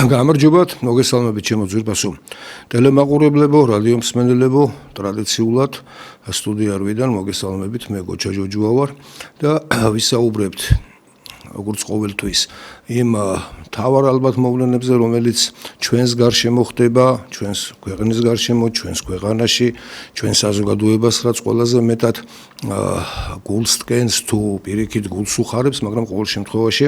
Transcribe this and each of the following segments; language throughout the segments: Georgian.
გამარჯობათ, მოგესალმებით ჩემო ძვირფასო ტელემაყურებლებო, რადიო მსმენელებო, ტრადიციულად სტუდიარვიდან მოგესალმებით, მე გოჩა ჯოჯუა ვარ და ვისაუბრებთ როგორც ყოველთვის იმ თავარ ალბათ მოვლენებზე, რომელიც ჩვენს გარშემო ხდება, ჩვენს ქვეყნის გარშემო, ჩვენს ქვეყანაში, ჩვენ საზოგადოებას რაც ყველაზე მეტად გულს ткენს თუ პირიქით გულს უხარებს, მაგრამ ყოველ შემთხვევაში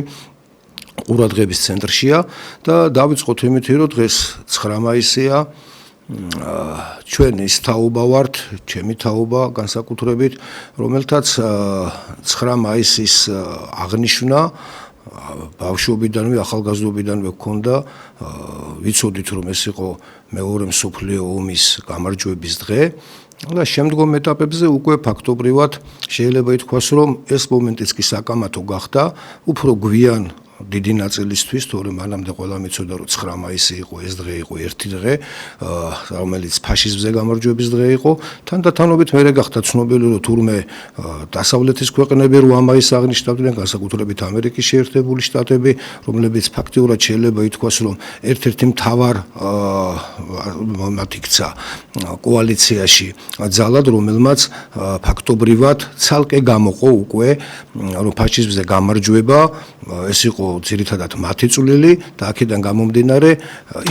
ყურადღების ცენტრშია და დავიწყოთ იმით, რომ დღეს 9 მაისია, ჩვენ ის თაობა ვართ, ჩემი თაობა განსაკუთრებით, რომელთაც 9 მაისის აღნიშვნა ბავშვობიდანვე, ახალგაზრდობიდანვე გქონდა, ვიცოდით რომ ეს იყო მეორე მსოფლიო ომის გამარჯვების დღე და შემდგომ ეტაპებზე უკვე ფაქტობრივად შეიძლება ითქვას, რომ ეს მომენტიც კი საკამათო გახდა, უფრო გვიან დიდი ნაწილისთვის, თორემ მანამდე ყველამ იცოდა, რომ 9 მაისი იყო, ეს დღე იყო ერთი დღე, რომელიც ფაშიზმზე გამარჯვების დღე იყო, თანდათანობით მერე გახდა ცნობილი, რომ თურმე დასავლეთის ქვეყნები 8 მაისს აღნიშნავდნენ, განსაკუთრებით ამერიკის შეერთებული შტატები, რომლებიც ფაქტიურად შეიძლება ითქვას, რომ ერთ-ერთი მთავარ იქცა კოალიციაში ძალად, რომელმაც ფაქტობრივად ცალკე გამოყო უკვე, რომ ფაშიზმზე გამარჯვება ეს იყო ძირითადად მათი წვლილი და აქედან გამომდინარე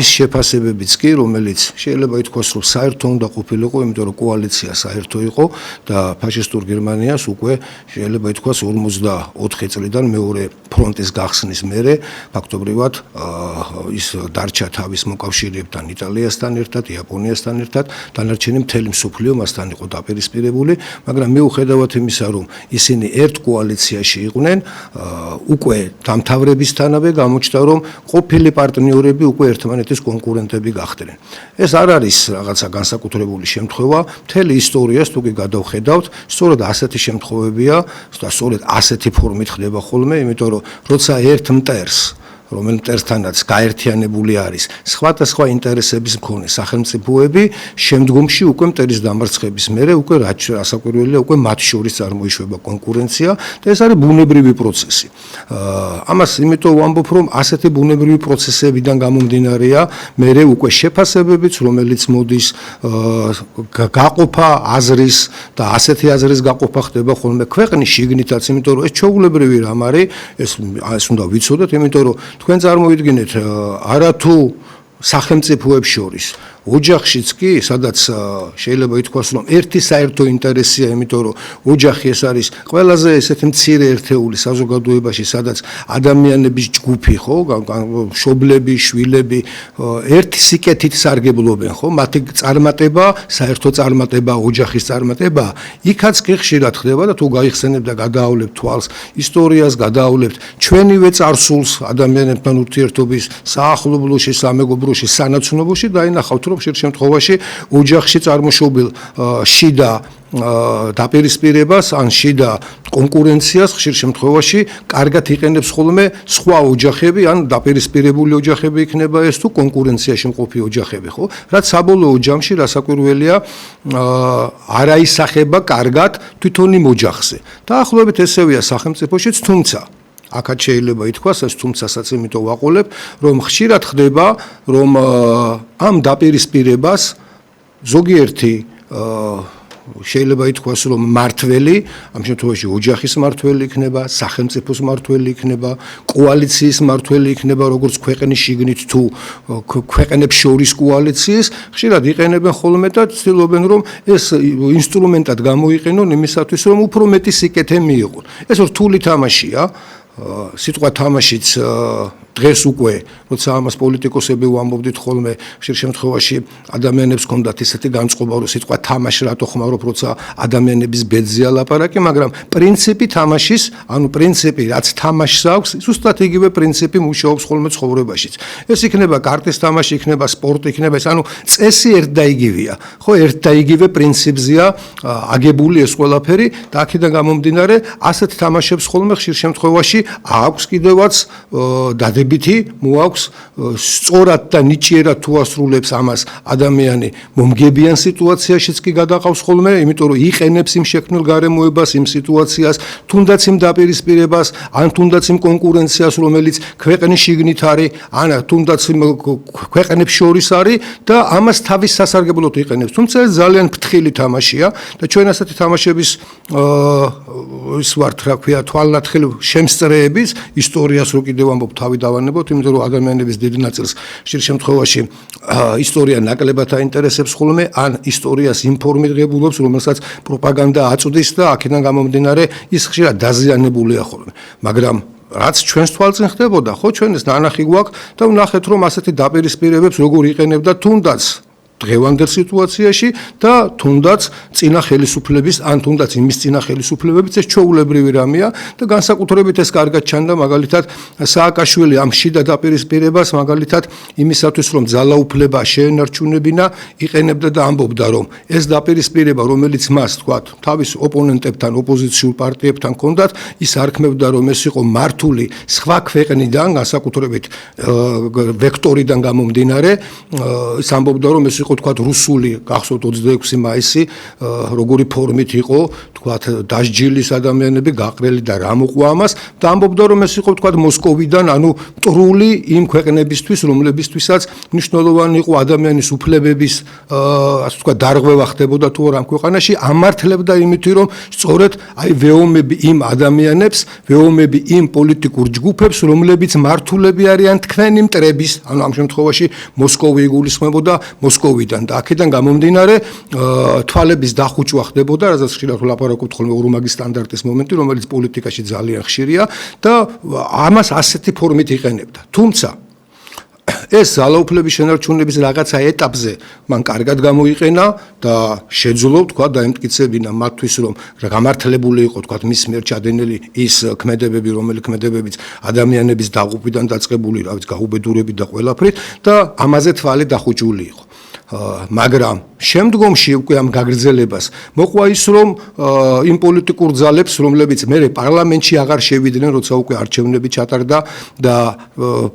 ის შეფასებებიც კი, რომელიც შეიძლება ითქვას, რომ საერთო უნდა ყოფილიყო, იმიტომ რომ კოალიცია საერთო იყო და ფაშისტურ გერმანიას უკვე შეიძლება ითქვას 44 წლიდან მეორე ფრონტის გახსნის მერე ფაქტობრივად ის დარჩა თავის მოკავშირეებთან, იტალიასთან ერთად, იაპონიასთან ერთად, დანარჩენი მთელი მსოფლიო მასთან იყო დაპირისპირებული, მაგრამ მიუხედავად იმისა, რომ ისინი ერთ კოალიციაში იყვნენ, უკვე დამთავრებისთანავე გამოჩნდა, რომ ყოფილი პარტნიორები უკვე ერთმანეთის კონკურენტები გახდნენ. ეს არ არის რაღაცა განსაკუთრებული შემთხვევა, მთელი ისტორიას თუ კი გადავხედავთ, სწორედ ასეთი შემთხვევებია და სწორედ ასეთი ფორმით ხდება ხოლმე, იმიტომ რომ როცა ერთ მტერს რომელიც მტერსთანაც გაერთიანებული არის სხვადასხვა ინტერესების მქონე სახელმწიფოები, შემდგომში უკვე მტერის დამარცხების მერე უკვე რასაკვირველია, უკვე მათ შორის წარმოიშვება კონკურენცია და ეს არის ბუნებრივი პროცესი. ამას იმიტომ ვამბობ, რომ ასეთი ბუნებრივი პროცესებიდან გამომდინარეა მერე უკვე შეფასებებიც, რომელიც მოდის გაყოფა აზრის და ასეთი აზრის გაყოფა ხდება ხოლმე ქვეყნის შიგნითაც, იმიტომ რომ ეს ჩვეულებრივი რამ არის, ეს უნდა ვიცოდეთ, იმიტომ რომ თქვენ წარმოიდგინეთ, არათუ სახელმწიფოებს შორის ოჯახშიც კი, სადაც შეიძლება ითქვას, რომ ერთი საერთო ინტერესია, იმიტომ რომ ოჯახი ეს არის ყველაზე ესეთი მცირე ერთეული საზოგადოებაში, სადაც ადამიანების ჯგუფი, ხო, მშობლები, შვილები ერთი სიკეთით სარგებლობენ, ხო, მათი წარმატება, საერთო წარმატება, ოჯახის წარმატება, იქაც კი ხშირად ხდება და თუ გაიხსენებთ და გადაავლებთ თვალს ისტორიას, გადაავლებთ ჩვენივე წარსულს ადამიანებთან ურთიერთობის საახლობლოში, სამეგობროში, სანაცნობოში, დაინახავთ, რომ ხშირ შემთხვევაში ოჯახში წარმოშობილ შიდა დაპირისპირებას ან შიდა კონკურენციას ხშირ შემთხვევაში კარგად იყენებს ხოლმე სხვა ოჯახები ან დაპირისპირებული ოჯახები იქნება ეს თუ კონკურენციაში მყოფი ოჯახები, ხო? რაც საბოლოო ჯამში რასაკვირველია არ აისახება კარგად თვითონ იმ ოჯახზე. დაახლოებით ესევია სახელმწიფოშიც, თუმცა აქაც შეიძლება ითქვას, ეს თუმცასაც იმიტომ ვაყოლებ, რომ ხშირად ხდება, რომ ამ დაპირისპირებას ზოგიერთი შეიძლება ითქვას, რომ მართველი, ამ შემთხვევაში ოჯახის მართველი იქნება, სახელმწიფოს მართველი იქნება, კოალიციის მართველი იქნება, როგორც ქვეყნის შიგნით თუ ქვეყნებს შორის კოალიციის, ხშირად იყენებენ ხოლმე და ცდილობენ, რომ ეს ინსტრუმენტად გამოიყენონ იმისათვის, რომ უფრო მეტი სიკეთე მიიღონ. ეს რთული თამაშია. სიტყვა თამაშიც დღეს უკვე, როცა ამას პოლიტიკოსები ვამბობდით ხოლმე, ხშირ შემთხვევაში ადამიანებს ჰქონდათ ისეთი განწყობა, რომ სიტყვა თამაში რატო ხმარობ, როცა ადამიანების ბედზეა ლაპარაკი, მაგრამ პრინციპი თამაშის, ანუ პრინციპი, რაც თამაშს აქვს, ზუსტად იგივე პრინციპი მუშაობს ხოლმე ცხოვრებაშიც. ეს იქნება კარტის თამაში, იქნება სპორტი, იქნება ეს, ანუ წესი ერთ და იგივეა. ხო, ერთ და იგივე პრინციპზეა აგებული ეს ყველაფერი და აქედან გამომდინარე, ასეთ თამაშებს ხოლმე ხშირ შემთხვევაში აქვს კიდევაც დადებითი მოაქვს სწორად და ნიჭიერად თუ ასრულებს ამას ადამიანი მომგებიან სიტუაციაშიც კი გადაყავს ხოლმე, იმიტომ რომ იყენებს იმ შექმნილ გარემოებას, იმ სიტუაციას, თუნდაც იმ დაპირისპირებას, ან თუნდაც იმ კონკურენციას, რომელიც ქვეყნის შიგნით არის, ან თუნდაც იმ ქვეყნებს შორის არის და ამას თავის სასარგებლოდ იყენებს. თუმცა ეს ძალიან ფრთხილი თამაშია და ჩვენ ასეთი თამაშების ის ვართ, რა ქვია, თვალნათხელი შემსწრეების ისტორიას რო კიდევ ამბობ თავი დავანებოთ, იმიტომ რომ ადამიანების დიდ ნაწილს ხშირ შემთხვევაში ისტორია ნაკლებად აინტერესებს ხოლმე, ან ისტორიას იმ ფორმით ღებულობს, რომელსაც პროპაგანდა აწვდის და აქედან გამომდინარე ის ხშირად დაზიანებულია ხოლმე. მაგრამ რაც ჩვენს თვალწინ ხდებოდა, ხო, ჩვენ ეს ნანახი გვაქვს და ვნახეთ, რომ ასეთი დაპირისპირებებს როგორ იყენებდა თუნდაც დღევანდელ სიტუაციაში და თუნდაც წინა ხელისუფლების ან თუნდაც იმის წინა ხელისუფლებების ეს ჩვეულებრივი რამეა და განსაკუთრებით ეს კარგად ჩანდა მაგალითად სააკაშვილი ამ შიდა დაპირისპირებას მაგალითად იმისათვის რომ ძალაუფლება შეენარჩუნებინა იყენებდა და ამბობდა რომ ეს დაპირისპირება რომელიც მას თქვა თავის ოპონენტებთან ოპოზიციურ პარტიებთან ჰქონდათ ის არქმევდა რომ ეს იყო მართული სხვა ქვეყნიდან განსაკუთრებით ვექტორიდან გამომდინარე ის ამბობდა რომ ეს თქვა რუსული გახსოვთ 26 მაისი როგორი ფორმით იყო თქვა დასჯილის ადამიანები გაყრელი და რა მოყვა ამას და ამბობდა რომ ეს იყო თქვა მოსკოვიდან ანუ მტრული იმ ქვეყნებისთვის რომლებისთვისაც მნიშვნელოვანი იყო ადამიანის უფლებების ასე თქვა დარღვევა ხდებოდა თუ არა ამ ქვეყანაში ამართლებდა იმით რომ სწორედ აი ვეომები იმ ადამიანებს ვეომები იმ პოლიტიკურ ჯგუფებს რომლებიც მართულები არიან თქვენი მტრების ანუ ამ შემთხვევაში მოსკოვი იგულისხმებოდა მოსკოვიდან და აქედან გამომდინარე თვალების დახუჭვა ხდებოდა, რასაც ხშირად ვლაპარაკობთ ხოლმე ორმაგი სტანდარტის მომენტი, რომელიც პოლიტიკაში ძალიან ხშირია და ამას ასეთი ფორმით იყენებდა. თუმცა ეს ძალაუფლების შენარჩუნების რაღაცა ეტაპზე მან კარგად გამოიყენა და შეძლო თქვა დაემტკიცებინა მათთვის რომ გამართლებული იყო თქვა მის მიერ ჩადენილი ის ქმედებები რომელი ქმედებებიც ადამიანების დაღუპვიდან დაწყებული რა ვიცი გაუბედურებით და ყველაფრით და ამაზე თვალი დახუჭული იყო. მაგრამ შემდგომში უკვე ამ გაგრძელებას მოყვა ის რომ იმ პოლიტიკურ ძალებს რომლებიც მერე პარლამენტში აღარ შევიდნენ როცა უკვე არჩევნები ჩატარდა და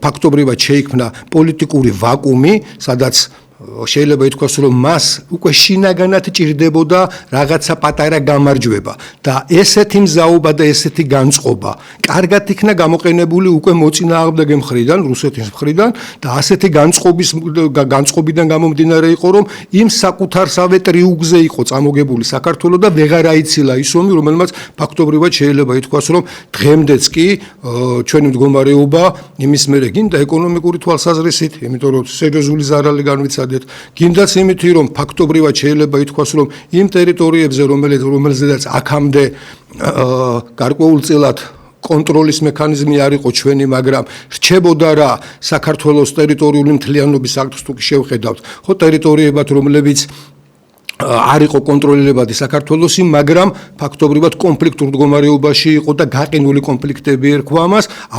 ფაქტობრივად შეიქმნა პოლიტიკური ვაკუუმი სადაც შეიძლება ითქვას რომ მას უკვე შინაგანად ჭირდებოდა რაღაცა პატარა გამარჯვება და ესეთი მზაობა და ესეთი განწყობა კარგად იქნა გამოყენებული უკვე მოწინააღმდეგე მხრიდან რუსეთის მხრიდან და ასეთი განწყობიდან გამომდინარე იყო რომ იმ საკუთარსავე ტრიუგზე იყო წამოგებული საქართველო და ვეღარ აიცილა ის ომი რომელმაც ფაქტობრივად შეიძლება ითქვას რომ დღემდეც კი ჩვენი მდგომარეობა იმის მერე გინდა ეკონომიკური თვალსაზრისით იმიტომ რომ სერიოზული ზარალი განვიცადა გინდაც იმითი რომ ფაქტობრივად შეიძლება ითქვას რომ იმ ტერიტორიებზე რომელზედაც აქამდე გარკვეულწილად კონტროლის მექანიზმი არ იყო ჩვენი მაგრამ რჩებოდა რა საქართველოს ტერიტორიული მთლიანობის აქტს თუ შევხედავთ ხო ტერიტორიებად რომლებიც არ იყო კონტროლირებადი საქართველოსი, მაგრამ ფაქტობრივად კონფლიქტურ მდგომარეობაში იყო და გაყინული კონფლიქტები ერქვა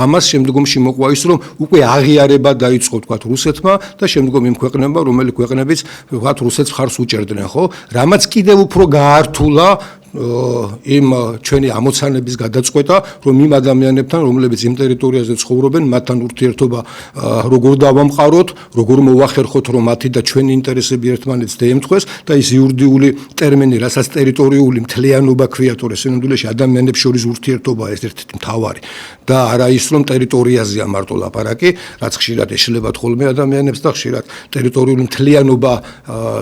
ამას შემდგომში მოყვა ის რომ უკვე აღიარება დაიწყო თქვა რუსეთმა და შემდგომ იმ ქვეყნებმა რომელი ქვეყნებიც თქვა რუსეთს მხარს უჭერდნენ, ხო? რამაც კიდევ უფრო გაართულა იმ ჩვენი ამოცანების გადაწყვეტა რომ იმ ადამიანებთან რომლებიც იმ ტერიტორიაზე ცხოვრობენ მათთან ურთიერთობა როგორ დავამყაროთ როგორ მოვახერხოთ რომ მათი და ჩვენი ინტერესები ერთმანეთს დაემთხვეს და ის იურიდიული ტერმინი რასაც ტერიტორიული მთლიანობა ქვია თორე სინამდვილეში ადამიანებს შორის ურთიერთობა ეს ერთ-ერთი მთავარი და არა ის რომ ტერიტორიაზეა მარტო ლაპარაკი რაც ხშირად ეშლებათ ხოლმე ადამიანებს და ხშირად ტერიტორიული მთლიანობა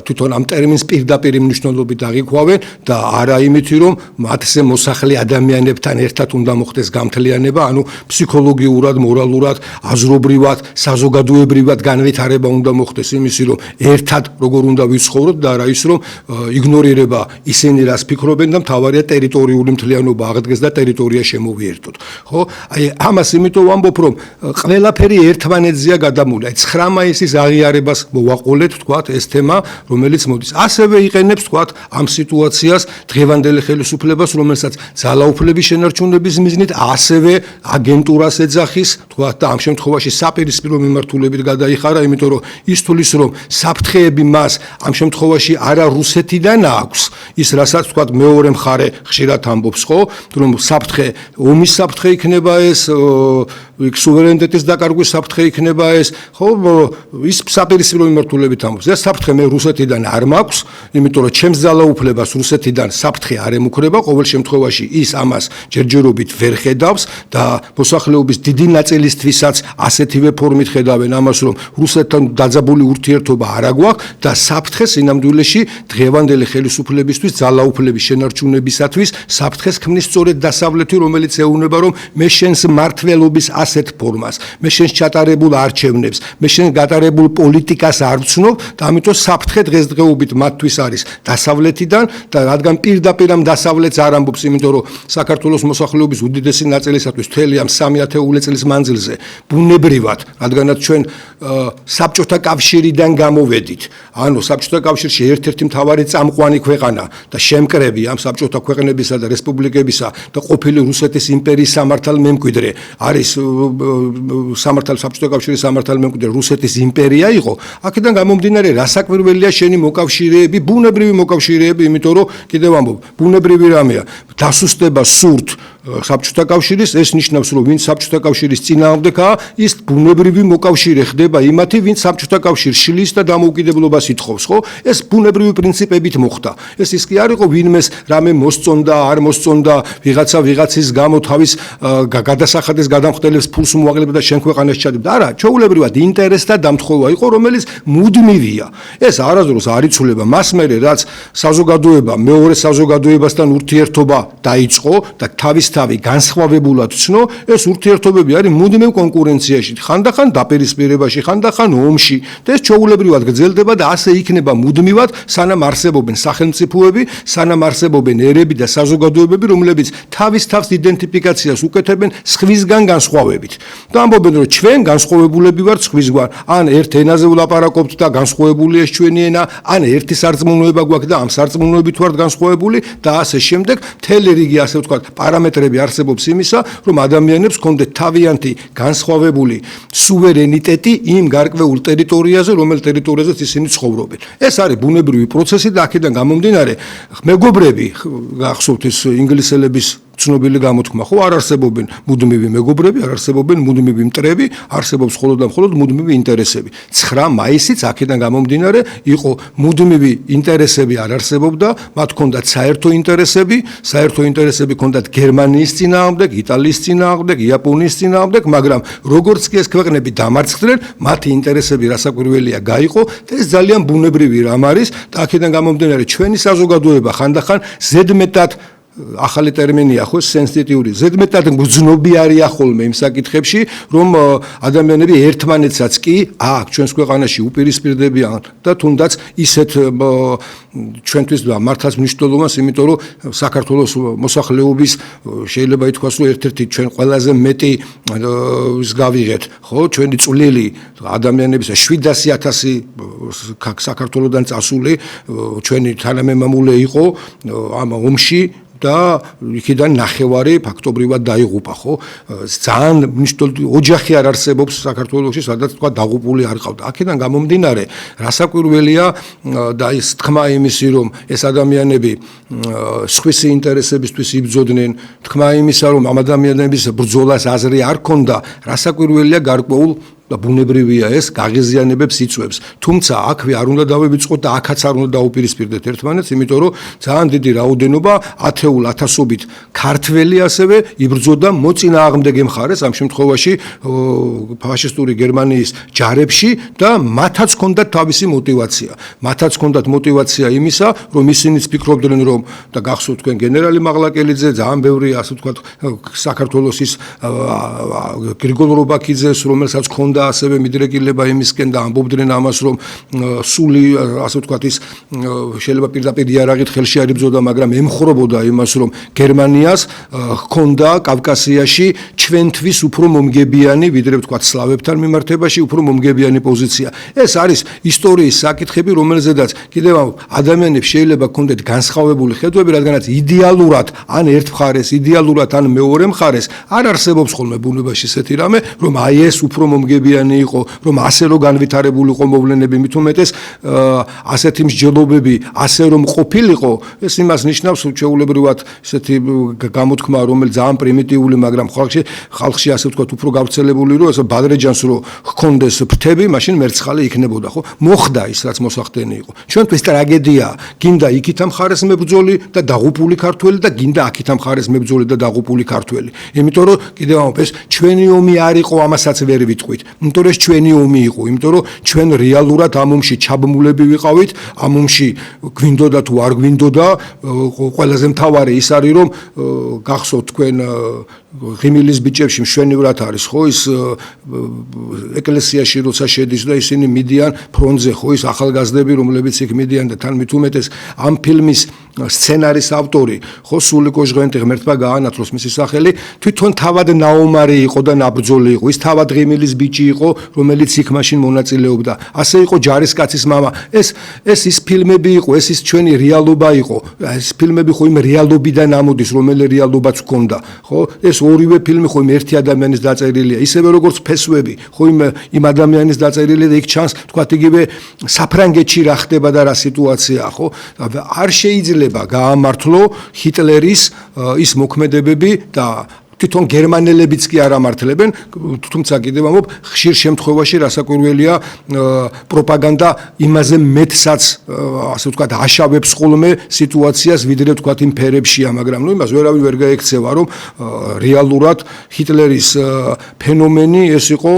თვითონ ამ ტერმინს პირდაპირ მნიშვნელობით აღიქვავენ და არა იმითი რომ მათზე მოსახლე ადამიანებთან ერთად უნდა მოხდეს გამთლიანება, ანუ ფსიქოლოგიურად, მორალურად, აზრობრივად, საზოგადოებრივად განვითარება უნდა მოხდეს იმისი რომ ერთად როგორ უნდა ვიცხოვროთ და არა ის რომ იგნორირება ისინი რას ფიქრობენ და მთავარია ტერიტორიული მთლიანობა აღდგეს და ტერიტორია შემოვიერთოთ. ხო? აი ამას იმიტომ ვამბობ რომ ყველაფერი ერთმანეთზეა გადამული. აი 9 მაისის აღიარებას მოვაყოლეთ, თქვათ, ეს თემა, რომელიც მოდის. ასევე იყენებს, თქვათ, ამ სიტუაციას დღევანდელ დღევანდელი ხელისუფლებას, რომელსაც ძალაუფლების შენარჩუნების მიზნით ასევე აგენტურას ეძახის, თქვათ და ამ შემთხვევაში საპირისპირო მიმართულებით გადაიხარა, იმიტომ რომ ის თulis რომ საფრთხეები მას ამ შემთხვევაში არა რუსეთიდან აქვს, ის რასაც თქვათ მეორე მხარე ხშირად ამბობს, ხო, რომ საფრთხე, ომის საფრთხე იქნება ეს, სუვერენიტეტის დაკარგვის საფრთხე იქნება ეს, ხო, ის საპირისპირო მიმართულებით ამბობს. ეს საფრთხე მე რუსეთიდან არ მაქვს, იმიტომ რომ ჩემს ძალაუფლებას რუსეთიდან საფრთხე არ ემუქრება, ყოველ შემთხვევაში ის ამას ჯერჯერობით ვერ ხედავს და მოსახლეობის დიდი ნაწილისთვისაც ასეთივე ფორმით ხედავენ ამას, რომ რუსეთთან დაძაბული ურთიერთობა არ აგვაქვს და საფრთხე სინამდვილეში დღევანდელი ხელისუფლებისთვის ძალაუფლების შენარჩუნებისათვის საფრთხეს ქმნის სწორედ დასავლეთი, რომელიც ეუბნება, რომ მე შენს მმართველობის ასეთ ფორმას, მე შენს ჩატარებულ არჩევნებს, მე შენს გატარებულ პოლიტიკას არ ვცნობ და ამიტომ საფრთხე დღესდღეობით მათთვის არის დასავლეთიდან და რადგან პირდაპირ ამ დასავლეთს არ ამბობს, იმიტომ რომ საქართველოს მოსახლეობის უდიდესი ნაწილისათვის მთელი ამ 3,000 წლის მანძილზე ბუნებრივად, რადგანაც ჩვენ საბჭოთა კავშირიდან გამოვედით, ანუ საბჭოთა კავშირში ერთ-ერთი მთავარი წამყვანი ქვეყანა და შემკრები ამ საბჭოთა ქვეყნებისა და რესპუბლიკებისა და ყოფილი რუსეთის იმპერიის სამართალმემკვიდრე არის საბჭოთა კავშირის სამართალმემკვიდრე რუსეთის იმპერია იყო, აქედან გამომდინარე რასაკვირველია შენი მოკავშირეები, ბუნებრივი მოკავშირეები, იმიტომ რომ კიდევ ამბობ, ბუნებრივი რამეა, დასუსტება სურთ საბჭოთა კავშირის, ეს ნიშნავს, რომ ვინც საბჭოთა კავშირის წინააღმდეგაა, ის ბუნებრივი მოკავშირე ხდება იმათი, ვინც საბჭოთა კავშირს შლის და დამოუკიდებლობას ითხოვს, ხო? ეს ბუნებრივი პრინციპებით მოხდა. ეს ის კი არ იყო, ვინმეს რამე მოსწონდა, არ მოსწონდა, ვიღაცა ვიღაცის გამო თავის გადასახადის გადამხდელებს ფულს მოაგლებდა და შენ ქვეყანას ჩადებდა. არა, ჩვეულებრივად ინტერესთა დამთხოვა იყო, რომელიც მუდმივია. ეს არასდროს არ იცვლება. მას მერე რაც საზოგადოება მეორე საზოგადოებასთან ურთიერთობა დაიწყო და თავისთავი განსხვავებულად ცნო, ეს ურთიერთობები არის მუდმივ კონკურენციაში, ხანდახან დაპირისპირებაში, ხანდახან ომში და ეს ჩვეულებრივად გრძელდება და ასე იქნება მუდმივად, სანამ არსებობენ სახელმწიფოები, სანამ არსებობენ ერები და საზოგადოებები, რომლებიც თავის იდენტიფიკაციას უკეთებენ სხვისგან განსხვავებით. და ამბობენ, რომ ჩვენ განსხვავებულები ვართ სხვისგან, ან ერთ ენაზე ვლაპარაკობთ და განსხვავებულია ჩვენი ენა, ან ერთი სარწმუნოება გვაქვს და ამ სარწმუნოებით ვართ განსხვავებული და ასე შემდეგ, მთელი რიგი ასე ვთქვათ, პარამეტრები არსებობს იმისა, რომ ადამიანებს ჰქონდეთ თავიანთი განსხვავებული სუვერენიტეტი იმ გარკვეულ ტერიტორიაზე, რომელ ტერიტორიაზეც ისინი ცხოვრობენ. ეს არის ბუნებრივი პროცესი და აქედან გამომდინარე, მეგობრები, გახსოვთ ეს ინგლისელების ცნობილი გამოთქმა, ხო, არ არსებობენ მუდმივი მეგობრები, არ არსებობენ მუდმივი მტრები, არსებობს მხოლოდ და მხოლოდ მუდმივი ინტერესები. 9 მაისიც აქედან გამომდინარე იყო მუდმივი ინტერესები არ არსებობდა, მათ ჰქონდათ საერთო ინტერესები ჰქონდათ გერმანიის წინააღმდეგ, იტალიის წინააღმდეგ, იაპონიის წინააღმდეგ, მაგრამ როგორც კი ეს ქვეყნები დამარცხდნენ, მათი ინტერესები რასაკვირველია გაიყო და ეს ძალიან ბუნებრივი რამ არის და აქედან გამომდინარე ჩვენი საზოგადოება ხანდახან ზედმეტად ახალი ტერმინია ხო სენსიტიური ზედმეტად გრძნობი არიან ხოლმე იმ საკითხებში რომ ადამიანები ერთმანეთსაც კი აქ ჩვენს ქვეყანაში უპირისპირდებიან და თუნდაც ისეთ ჩვენთვის მართლაც მნიშვნელოვანს იმიტომ რომ საქართველოს მოსახლეობის შეიძლება ითქვას რომ ერთ-ერთი ჩვენ ყველაზე მეტი ის გავიღეთ ხო ჩვენი წვლილი ადამიანების 700,000 საქართველოსდან წასული ჩვენი თანამემამულე იყო ამ ომში და იქიდან ნახევარი ფაქტობრივად დაიღუპა ხო ძალიან მნიშვნელოვანი ოჯახი არ არსებობს საქართველოში სადაც თქვა დაღუპული არ ყავდა აქედან გამომდინარე რასაკვირველია და ის თქმა იმისი რომ ეს ადამიანები სხვისი ინტერესებისთვის იბრძოდნენ თქმა იმისა რომ ამ ადამიანების ბრძოლას აზრი არ ქონდა რასაკვირველია გარკვეულ და ბუნებრივია ეს გაღიზიანებებს იწვევს. თუმცა აქვე არ უნდა დავივიწყოთ და აქაც არ უნდა დაუპირისპირდეთ ერთმანეთს, იმიტომ რომ ძალიან დიდი რაოდენობა ათეულ ათასობით ქართველი ასევე იბრძოდა მოწინააღმდეგე მხარეს ამ შემთხვევაში ფაშისტური გერმანიის ჯარებში და მათაც ჰქონდათ თავისი მოტივაცია. მათაც ჰქონდათ მოტივაცია იმისა, რომ ისინიც ფიქრობდნენ რომ და გახსოვთ თქვენ გენერალი მაღლაკელიძე ძალიან ბევრი ასე ვთქვათ საქართველოს ის გრიგოლ რობაქიძეს რომელსაც ჰქონდა ჰქონდა ასევე მიდრეკილება იმისკენ და ამბობდნენ ამას, რომ სული, ასე ვთქვათ, ის შეიძლება პირდაპირ იარაღით ხელში არ იბრძოდა, მაგრამ ემხრობოდა იმას, რომ გერმანიას ჰქონდა კავკასიაში ჩვენთვის უფრო მომგებიანი, ვიდრე ვთქვათ სლავებთან მიმართებაში, უფრო მომგებიანი პოზიცია. ეს არის ისტორიის საკითხები, რომელზედაც კიდევ ადამიანებს შეიძლება ჰქონდეთ განსხვავებული ხედვები, რადგანაც იდეალურად ან ერთ მხარეს, იდეალურად ან მეორე მხარეს არ არსებობს ხოლმე ბუნებაში ესეთი რამე, რომ აი ეს უფრო მომგებიანი იყო, რომ ასე რო განვითარებული იყო მოვლენები, მით უმეტეს ასეთი მსჯელობები ასე რომ ყოფილიყო, ეს იმას ნიშნავს ჩვეულებრივად ესეთი გამოთქმა, რომელიც ძალიან პრიმიტიული, მაგრამ ხალხში ასე ვთქვათ უფრო გავრცელებული, რომ ესე ბადრეჯანს რო ჰქონდეს ფრთები, მაშინ მერცხალი იქნებოდა, ხო? მოხდა ის, რაც მოსახდენი იყო. ჩვენთვის ტრაგედიაა, გინდა იქით მხარეს მებრძოლი და დაღუპული ქართველი და გინდა აქით მხარეს მებრძოლი და დაღუპული ქართველი. იმიტომ რომ კიდევ ამბობ, ეს ჩვენი ომი არ იყო, ამასაც ვერ ვიტყვით. იმიტომ რომ ეს ჩვენი ომი იყო, იმიტომ რომ ჩვენ რეალურად ამ ომში ჩაბმულები ვიყავით, ამ ომში გვინდოდა თუ არ გვინდოდა, ყველაზე მთავარი ის არის, რომ გახსოვთ თქვენ ღიმილის ბიჭებში მშვენივრად არის, ხო, ის ეკლესიაში როცა შედის და ისინი მიდიან ფრონტზე, ხო, ის ახალგაზრდები, რომლებიც იქ მიდიან და თან მით უმეტეს ამ ფილმის სცენარის ავტორი, ხო, სულიკო ჟღენტი ღმერთმა გაანათლოს მისი სახელი, თვითონ თავად ნაომარი იყო და ნაბრძოლი იყო, ის თავად ღიმილის ბიჭი იყო, რომელიც იქ მაშინ მონაწილეობდა. ასე იყო ჯარისკაცის მამა. ეს ფილმები იყო, ეს ის ჩვენი რეალობა იყო. ეს ფილმები ხო იმ რეალობიდან ამოდის, რომელი რეალობაც ჰქონდა, ხო? ეს ორივე ფილმი ხო იმ ერთი ადამიანის დაწერილია, ისევე როგორც ფესვები, ხო იმ ადამიანის დაწერილია და იქ ჩანს, თქვათ იგივე საფრანგეთში რა ხდება და რა სიტუაციაა, ხო? არ შეიძლება გაამართლო ჰიტლერის ის მოქმედებები და თვითონ გერმანელებიც კი არ ამართლებენ, თუმცა კიდევ ამბობ, ხშირ შემთხვევაში რასაკვირველია პროპაგანდა იმაზე მეტსაც, ასე ვთქვათ, აშავებს ხოლმე სიტუაციას, ვიდრე ვთქვათ იმ ფერებშია, მაგრამ იმას ვერავინ ვერ გაექცევა, რომ რეალურად ჰიტლერის ფენომენი ეს იყო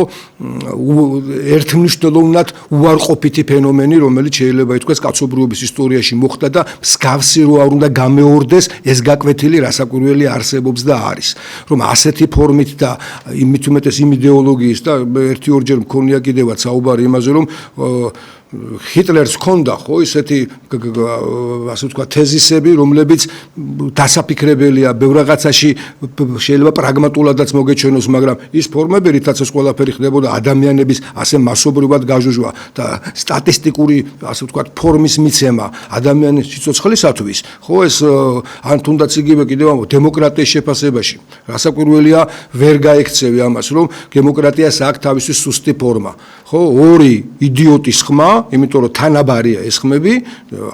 ერთმნიშვნელოვნად უარყოფითი ფენომენი, რომელიც შეიძლება ითქვას კაცობრიობის ისტორიაში მოხდა და მსგავსი რო არ უნდა გამეორდეს, ეს გაკვეთილი რასაკვირველი არსებობს და არის. რომ ასეთი ფორმით და იმით უმეტეს იმ იდეოლოგიის და ერთი-ორჯერ მქონია კიდევაც საუბარი იმაზე, რომ ჰიტლერს ჰქონდა ხო ისეთი ასე ვთქვათ თეზისები, რომლებიც დასაფიქრებელია, ბევრ რაღაცაში შეიძლება პრაგმატულადაც მოგეჩვენოს, მაგრამ ის ფორმები, რითაც ეს ყველაფერი ხდებოდა, ადამიანების ასე მასობრივად გაჟუჟვა და სტატისტიკური ასე ვთქვათ ფორმის მიცემა ადამიანის სიცოცხლისათვის, ხო ეს ან თუნდაც იგივე კიდევ ამ დემოკრატიის შეფასებაში, რასაკვირველია ვერ გაექცევი ამას, რომ დემოკრატიას აქვს თავისი სუსტი ფორმა, ხო ორი იდიოტის ხმა, იმიტომ რომ თანაბარია ეს ხმები,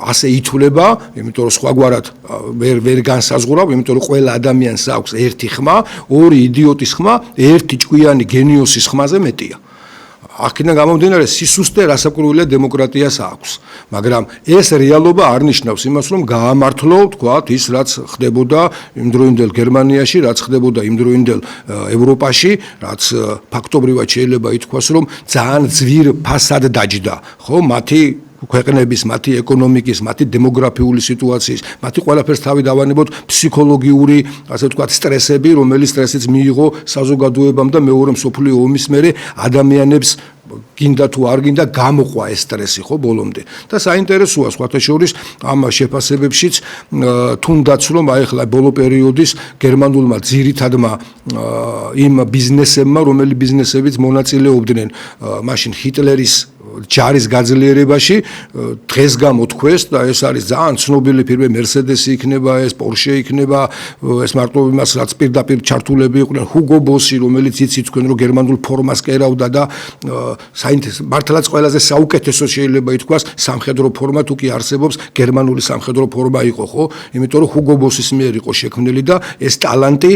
ასე ითვლება, იმიტომ რომ სხვაგვარად ვერ განსაზღვრავ, იმიტომ რომ ყველა ადამიანს აქვს ერთი ხმა, ორი იდიოტის ხმა, ერთი ჭკვიანი გენიოსის ხმაზე მეტია. აქედან გამომდინარე, სისუსტე რასაკვირველია დემოკრატიას აქვს, მაგრამ ეს რეალობა არ ნიშნავს იმას, რომ გაამართლო, თქვათ, ის რაც ხდებოდა იმდროინდელ გერმანიაში, რაც ხდებოდა იმდროინდელ ევროპაში, რაც ფაქტობრივად შეიძლება ითქვას, რომ ძალიან ძვირ ფასად დაჯდა, ხო, მათი ქვეყნების, მათი ეკონომიკის, მათი დემოგრაფიული სიტუაციის, მათი ყველაფერს თავი დავანებოთ ფსიქოლოგიური, ასე ვთქვათ, სტრესები, რომელიც სტრესიც მიიღო საზოგადოებამ და მეორე მსოფლიო ომის მერე ადამიანებს გინდა თუ არ გინდა გამოყვა ეს სტრესი ხო ბოლომდე და საინტერესოა სხვათა შორის ამ შეფასებებშიც თუნდაც რომ აი ახლა ბოლო პერიოდის გერმანულმა ძირითადმა იმ ბიზნესებმა რომელი ბიზნესებიც მონაწილეობდნენ მაშინ ჰიტლერის ჯარის გაძლიერებაში დღეს გამოთქვეს და ეს არის ძალიან ცნობილი ფირმა მერსედესი იქნება ეს პორშე იქნება ეს მარტო იმას რაც პირდაპირ ჩართულები იყვნენ ჰუგო ბოსი რომელიც იცით თქვენ რომ გერმანულ ფორმას კერავდა და საინტერესო მართლაც ყველაზე საუკეთესო შეიძლება ითქვას სამხედრო ფორმა თუ კი არსებობს გერმანული სამხედრო ფორმა იყო ხო იმიტომ რომ ჰუგო ბოსის მიერ იყო შექმნილი და ეს ტალანტი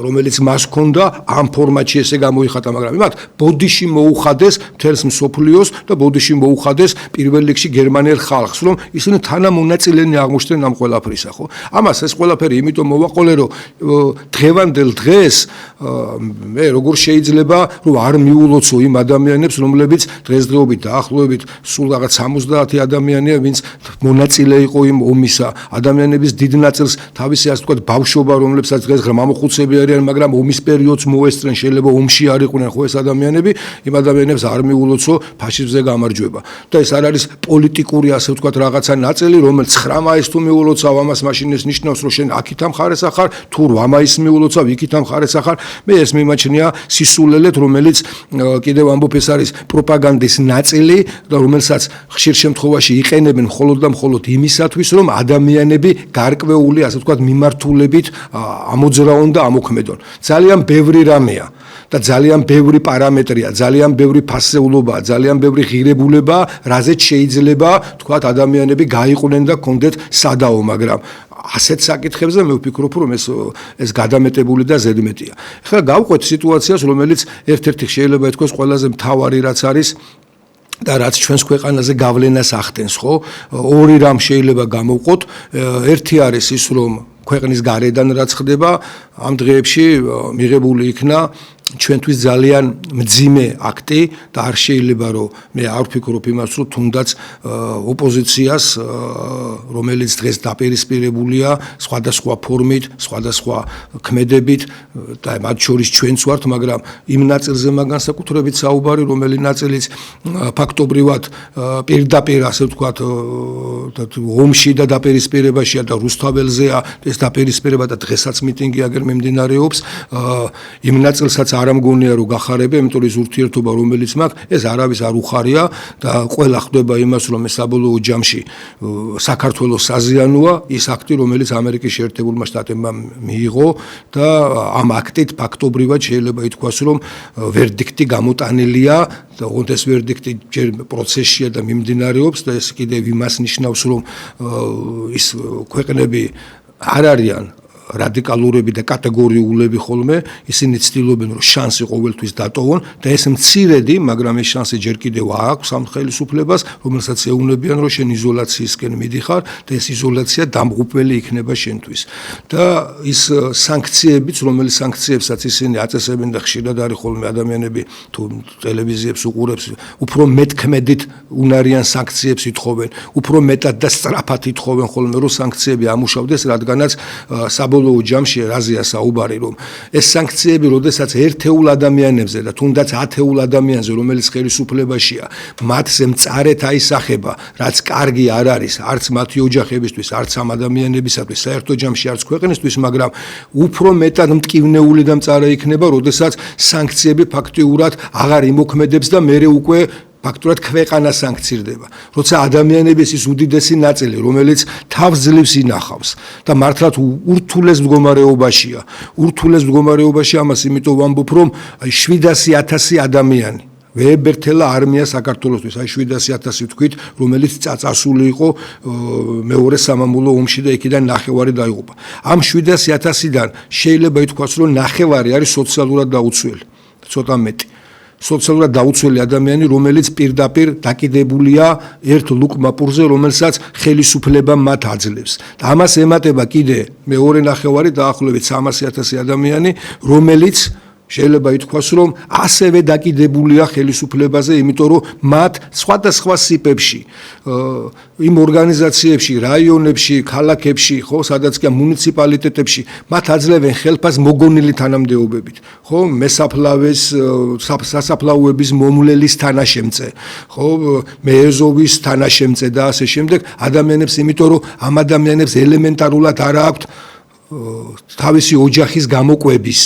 რომელიც მას ჰქონდა ამ ფორმატში ესე გამოიხატა მაგრამ იმათ ბოდიში მოუხადეს მთელს მსოფლიოს და ბოდიში მოუხადეს პირველ რიგში გერმანელ ხალხს, რომ ისინი თანამონაწილენი აღმოჩნდნენ ამ ყველაფრისა, ხო? ამას ეს ყველაფერი იმიტომ მოვაყოლე, რომ დღევანდელ დღეს მე როგორ შეიძლება რომ არ მიულოცო იმ ადამიანებს, რომლებიც დღესდღეობით დაახლოებით სულ რაღაც 70 ადამიანია, ვინც მონაწილე იყო იმ ომისა, ადამიანების დიდ ნაწილს თავისი ასე ვთქვათ ბავშვობა, რომლებსაც დღეს მამოხუცები არიან, მაგრამ ომის პერიოდს მოესწრენ, შეიძლება ომში არ იყვნენ ხო ეს ადამიანები, იმ ადამიანებს არ მიულოცო ფაშიზმზე გამარჯვება. და ეს არ არის პოლიტიკური ასე ვთქვათ რაღაცა ნაწილი, რომელიც 9 მაისს თუ მიულოცავ, ამას მაშინ ეს ნიშნავს, რომ შენ აქ ითამ ხარეს ახარ, თუ 8 მაისს მიულოცავ, იქ ითამ ხარეს ახარ. მე ეს მიმაჩნია სისულელეთ, რომელიც კიდევ ამბობ, ეს არის პროპაგანდის ნაწილი და რომელსაც ხშირ შემთხვევაში იყენებენ მხოლოდ და მხოლოდ იმისათვის, რომ ადამიანები გარკვეული ასე ვთქვათ მიმართულებით ამოძრაონ და ამოქმედონ. ძალიან ბევრი რამეა და ძალიან ბევრი პარამეტრია, ძალიან ბევრი ფასეულობაა, ძალიან ბევრი ღირებულებაა, რაზეც შეიძლება თქვათ ადამიანები გაიყვნენ და კონდეთ სადაო, მაგრამ ასეთ საკითხებზე მე ვფიქრობ, რომ ეს გადამეტებული და ზედმეტია. ახლა გავყვეთ სიტუაციას, რომელიც ერთ-ერთი შეიძლება ითქვას ყველაზე მთავარი რაც არის და რაც ჩვენს ქვეყანაზე გავლენას ახდენს, ხო? ორი რამ შეიძლება გამოვყოთ. ერთი არის ის, რომ ქვეყნის გარედან რაც ხდება, ამ დღეებში მიღებული იქნა ჩვენთვის ძალიან მძიმე აქტი და არ შეიძლება რომ მე არ ვფიქრობ იმას, რომ თუნდაც ოპოზიციას, რომელიც დღეს დაპირისპირებულია სხვადასხვა ფორმით, სხვადასხვა ქმედებით და მათ შორის ჩვენც ვართ, მაგრამ იმ ნაწილზე განსაკუთრებით საუბარი, რომელიც ნაწილიც ფაქტობრივად პირდაპირ ასე ვთქვათ ომში და დაპირისპირებაშია და რუსთაველზეა ეს დაპირისპირება და დღესაც მიტინგი აგერ მიმდინარეობს, იმ ნაწილსაც არ ამგონია რომ გახარებია, იმიტომ რომ ეს ურთიერთობა რომელიც მაქვს, ეს არავის არ უხარია და ყველა ხვდება იმას, რომ ეს საბოლოო ჯამში საქართველოს საზიანოა ის აქტი, რომელიც ამერიკის შეერთებულმა შტატებმა მიიღო და ამ აქტით ფაქტობრივად შეიძლება ითქვას, რომ ვერდიქტი გამოტანილია და ოღონდ ეს ვერდიქტი ჯერ პროცესშია და მიმდინარეობს და ეს კიდევ იმას ნიშნავს, რომ ის ქვეყნები არ არიან რადიკალურები და კატეგორიულები ხოლმე, ისინი ცდილობენ რომ შანსი ყოველთვის დატოვონ და ეს მცირედი, მაგრამ ეს შანსი ჯერ კიდევ აქვს ამ ხელისუფლებას, რომელსაც ეუბნებიან რომ შენ იზოლაციისკენ მიდიხარ და ეს იზოლაცია დამღუპველი იქნება შენთვის. და ის სანქციებიც, რომელიც სანქციებსაც ისინი აწესებენ და ხშირად არის ხოლმე ადამიანები თუ ტელევიზიებს უყურებს, უფრო მეტქმედით უნარიან სანქციებს ითხოვენ, უფრო მეტად და სწრაფად ითხოვენ ხოლმე რომ სანქციები ამუშავდეს, რადგანაც საბოლოო ჯამში რაზეა საუბარი, რომ ეს სანქციები, როდესაც ერთეულ ადამიანებზე და თუნდაც 10 ადამიანზე, რომელიც ხელისუფლებაშია, მათზე მწარეთ აისახება, რაც კარგი არ არის, არც მათი ოჯახებისთვის, არც ამ ადამიანებისათვის, საერთო ჯამში არც ქვეყნისთვის, მაგრამ უფრო მეტად მტკივნეული და მწარე იქნება, როდესაც სანქციები ფაქტიურად აღარ იმოქმედებს და მერე უკვე ფაქტურად ქვეყანა სანქცირდება. როცა ადამიანების ის უდიდესი ნაწილი, რომელიც თავს ძლივს ინახავს და მართლაც ურთულეს მდგომარეობაშია. ურთულეს მდგომარეობაში ამას იმიტომ ვამბობ, რომ 700,000 ადამიანი ვეებერთელა არმია საქართველოსთვის, 700,000 ვთქვით, რომელიც წასული იყო მეორე სამამულო ომში და იქიდან ნახევარი დაიღუპა. ამ 700,000-დან შეიძლება ითქვას, რომ ნახევარი არის სოციალურად დაუცველი, ცოტა მეტი. სოციალურად დაუცველი ადამიანი, რომელიც პირდაპირ დაკიდებულია ერთ ლუკმაპურზე, რომელსაც ხელისუფლება მათ აძლევს. და ამას ემატება კიდე მეორე ნახევარი დაახლოებით 300,000 ადამიანი, რომელიც შეიძლება ითქვას, რომ ასევე დაკიდებულია ხელისუფლებაზე, იმიტომ რომ მათ სხვადასხვა სიპებში, იმ ორგანიზაციებში, რაიონებში, ქალაქებში, ხო, სადაც კი მუნიციპალიტეტებში, მათ აძლევენ ხელფას მოგონილი თანამდებობებით, ხო, მესაფლავეს, სასაფლაოების მომვლელის თანაშემწე, ხო, მეეზოვის თანაშემწე და ასე შემდეგ ადამიანებს, იმიტომ რომ ამ ადამიანებს ელემენტარულად არ აქვთ თავისი ოჯახის გამოკვების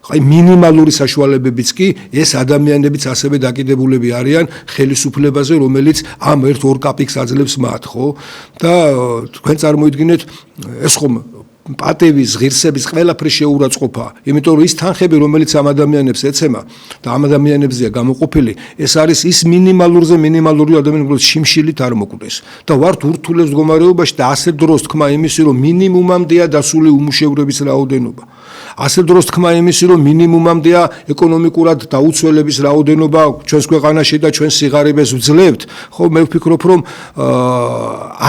აი მინიმალური საშუალებებიც კი ეს ადამიანებიც ასევე დაკიდებულები არიან ხელისუფლებაზე, რომელიც ამ ერთ ორ კაპიკს აძლევს მათ, ხო? და თქვენ წარმოიდგინეთ, ეს ხომ პატევის, ღირსების ყველაფრის შეურაცხყოფა, იმიტომ რომ ის თანხები, რომელიც ამ ადამიანებს ეცემა და ამ ადამიანებზეა გამოყოფილი, ეს არის ის მინიმალურზე მინიმალური ადამიანი, რომელიც შიმშილით არ მოკვდეს და ვართ ურთულეს მდგომარეობაში და ასე დროს თქვა იმისი, რომ მინიმუმამდეა დასული უმუშევრების რაოდენობა. ასე დროს თქმა იმისი, რომ მინიმუმამდეა ეკონომიკურად დაუცველების რაოდენობა ჩვენს ქვეყანაში და ჩვენ სიღარიბეს ვძლებთ, ხო, მე ვფიქრობ, რომ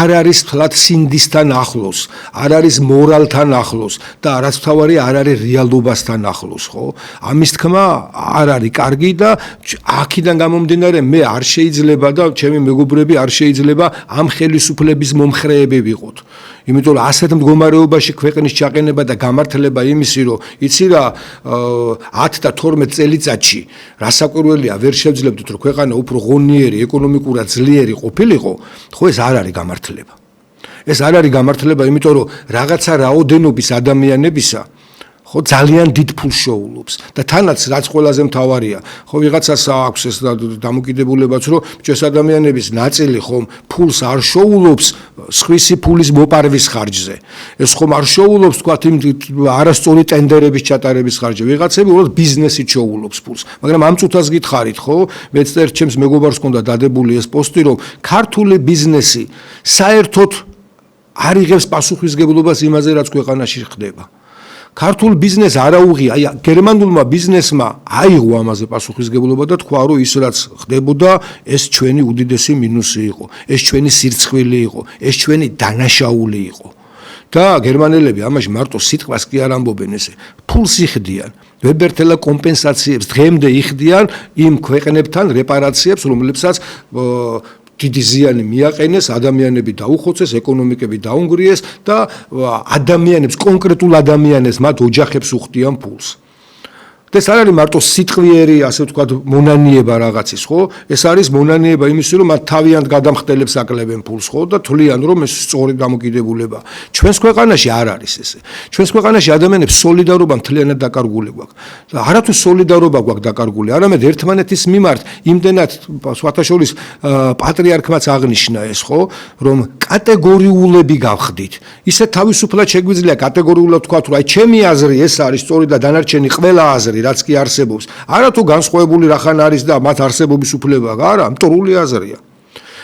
არ არის თლად სინდისთან ახლოს, არ არის მორალთან ახლოს და არასთავარი არ არის რეალობასთან ახლოს, ხო? ამის თქმა არ არის კარგი და აქედან გამომდინარე მე არ შეიძლება და ჩემი მეგობრები არ შეიძლება ამ ხელისუფლების მომხრეები ვიყოთ. იმიტომ რომ ასეთ მდგომარეობაში ქვეყნის ჩაყენება და გამართლება იმისი, რომ იცი რა 10 და 12 წელიწადში რასაკვირველია ვერ შევძლებდით, რომ ქვეყანა უფრო ღონიერი, ეკონომიკურად ძლიერი ყოფილიყო, ხო ეს არ არის გამართლება. ეს არ არის გამართლება, იმიტომ რომ რაღაცა რაოდენობის ადამიანებისა ხო ძალიან დიდ ფულს შეუვლობს და თანაც რაც ყველაზე მთავარია, ხო ვიღაცას აქვს ეს დამოკიდებულებაც, რომ ეს ადამიანების ნაწილი ხომ ფულს არ შეუვლობს სხვისი ფულის მოპარვის ხარჯზე. ეს ხომ არ შეუვლობს თქვათ იმ არასწორი ტენდერების ჩატარების ხარჯზე. ვიღაცები უბრალოდ ბიზნესით შეუვლობს ფულს. მაგრამ ამ წუთას გითხარით, ხო? მეც ერთ ჩემს მეგობარს ჰქონდა დადებული ეს პოსტი, რომ ქართული ბიზნესი საერთოდ არ იღებს პასუხისმგებლობას იმაზე, რაც ქვეყანაში ხდება. ქართულ ბიზნესს არ აუღია, აი გერმანულმა ბიზნესმა აიღო ამაზე პასუხისმგებლობა და თქვა, რომ ის რაც ხდებოდა, ეს ჩვენი უდიდესი მინუსი იყო, ეს ჩვენი სირცხვილი იყო, ეს ჩვენი დანაშაული იყო. და გერმანელები ამაში მარტო სიტყვას კი არ ამბობენ ესე, ფულს იხდიან, ვებერთელა კომპენსაციებს დღემდე იხდიან იმ ქვეყნებთან რეპარაციებს, რომლებსაც დიდი ზიანი მიაყენეს, ადამიანები დაუხოცეს, ეკონომიკები დაუნგრიეს და ადამიანებს, კონკრეტულ ადამიანებს, მათ ოჯახებს უხდიან ფულს. და ეს არ არის მარტო სიტყვიერი, ასე ვთქვათ, მონანიება რაღაცის, ხო? ეს არის მონანიება იმისი, რომ მათ თავიანთ გადამხდელებს აკლებენ ფულს, ხო? და თვლიან, რომ ეს სწორი დამოკიდებულება. ჩვენს ქვეყანაში არ არის ესე. ჩვენს ქვეყანაში ადამიანებს სოლიდარობა მთლიანად დაკარგული გვაქვს. და არათუ სოლიდარობა გვაქვს დაკარგული, არამედ ერთმანეთის მიმართ იმდენად სხვათა შორის პატრიარქმაც აღნიშნა ეს, ხო? რომ კატეგორიულები გავხდით. ისე თავისუფლად შეგვიძლია კატეგორიულად ვთქვათ, რომ აი ჩემი აზრი ეს არის სწორი და დანარჩენი ყველა აზრი რაც კი არსებობს. არათუ განსხვავებული რახან არის და მათ არსებობის უფლება არა, მტრული აზრია.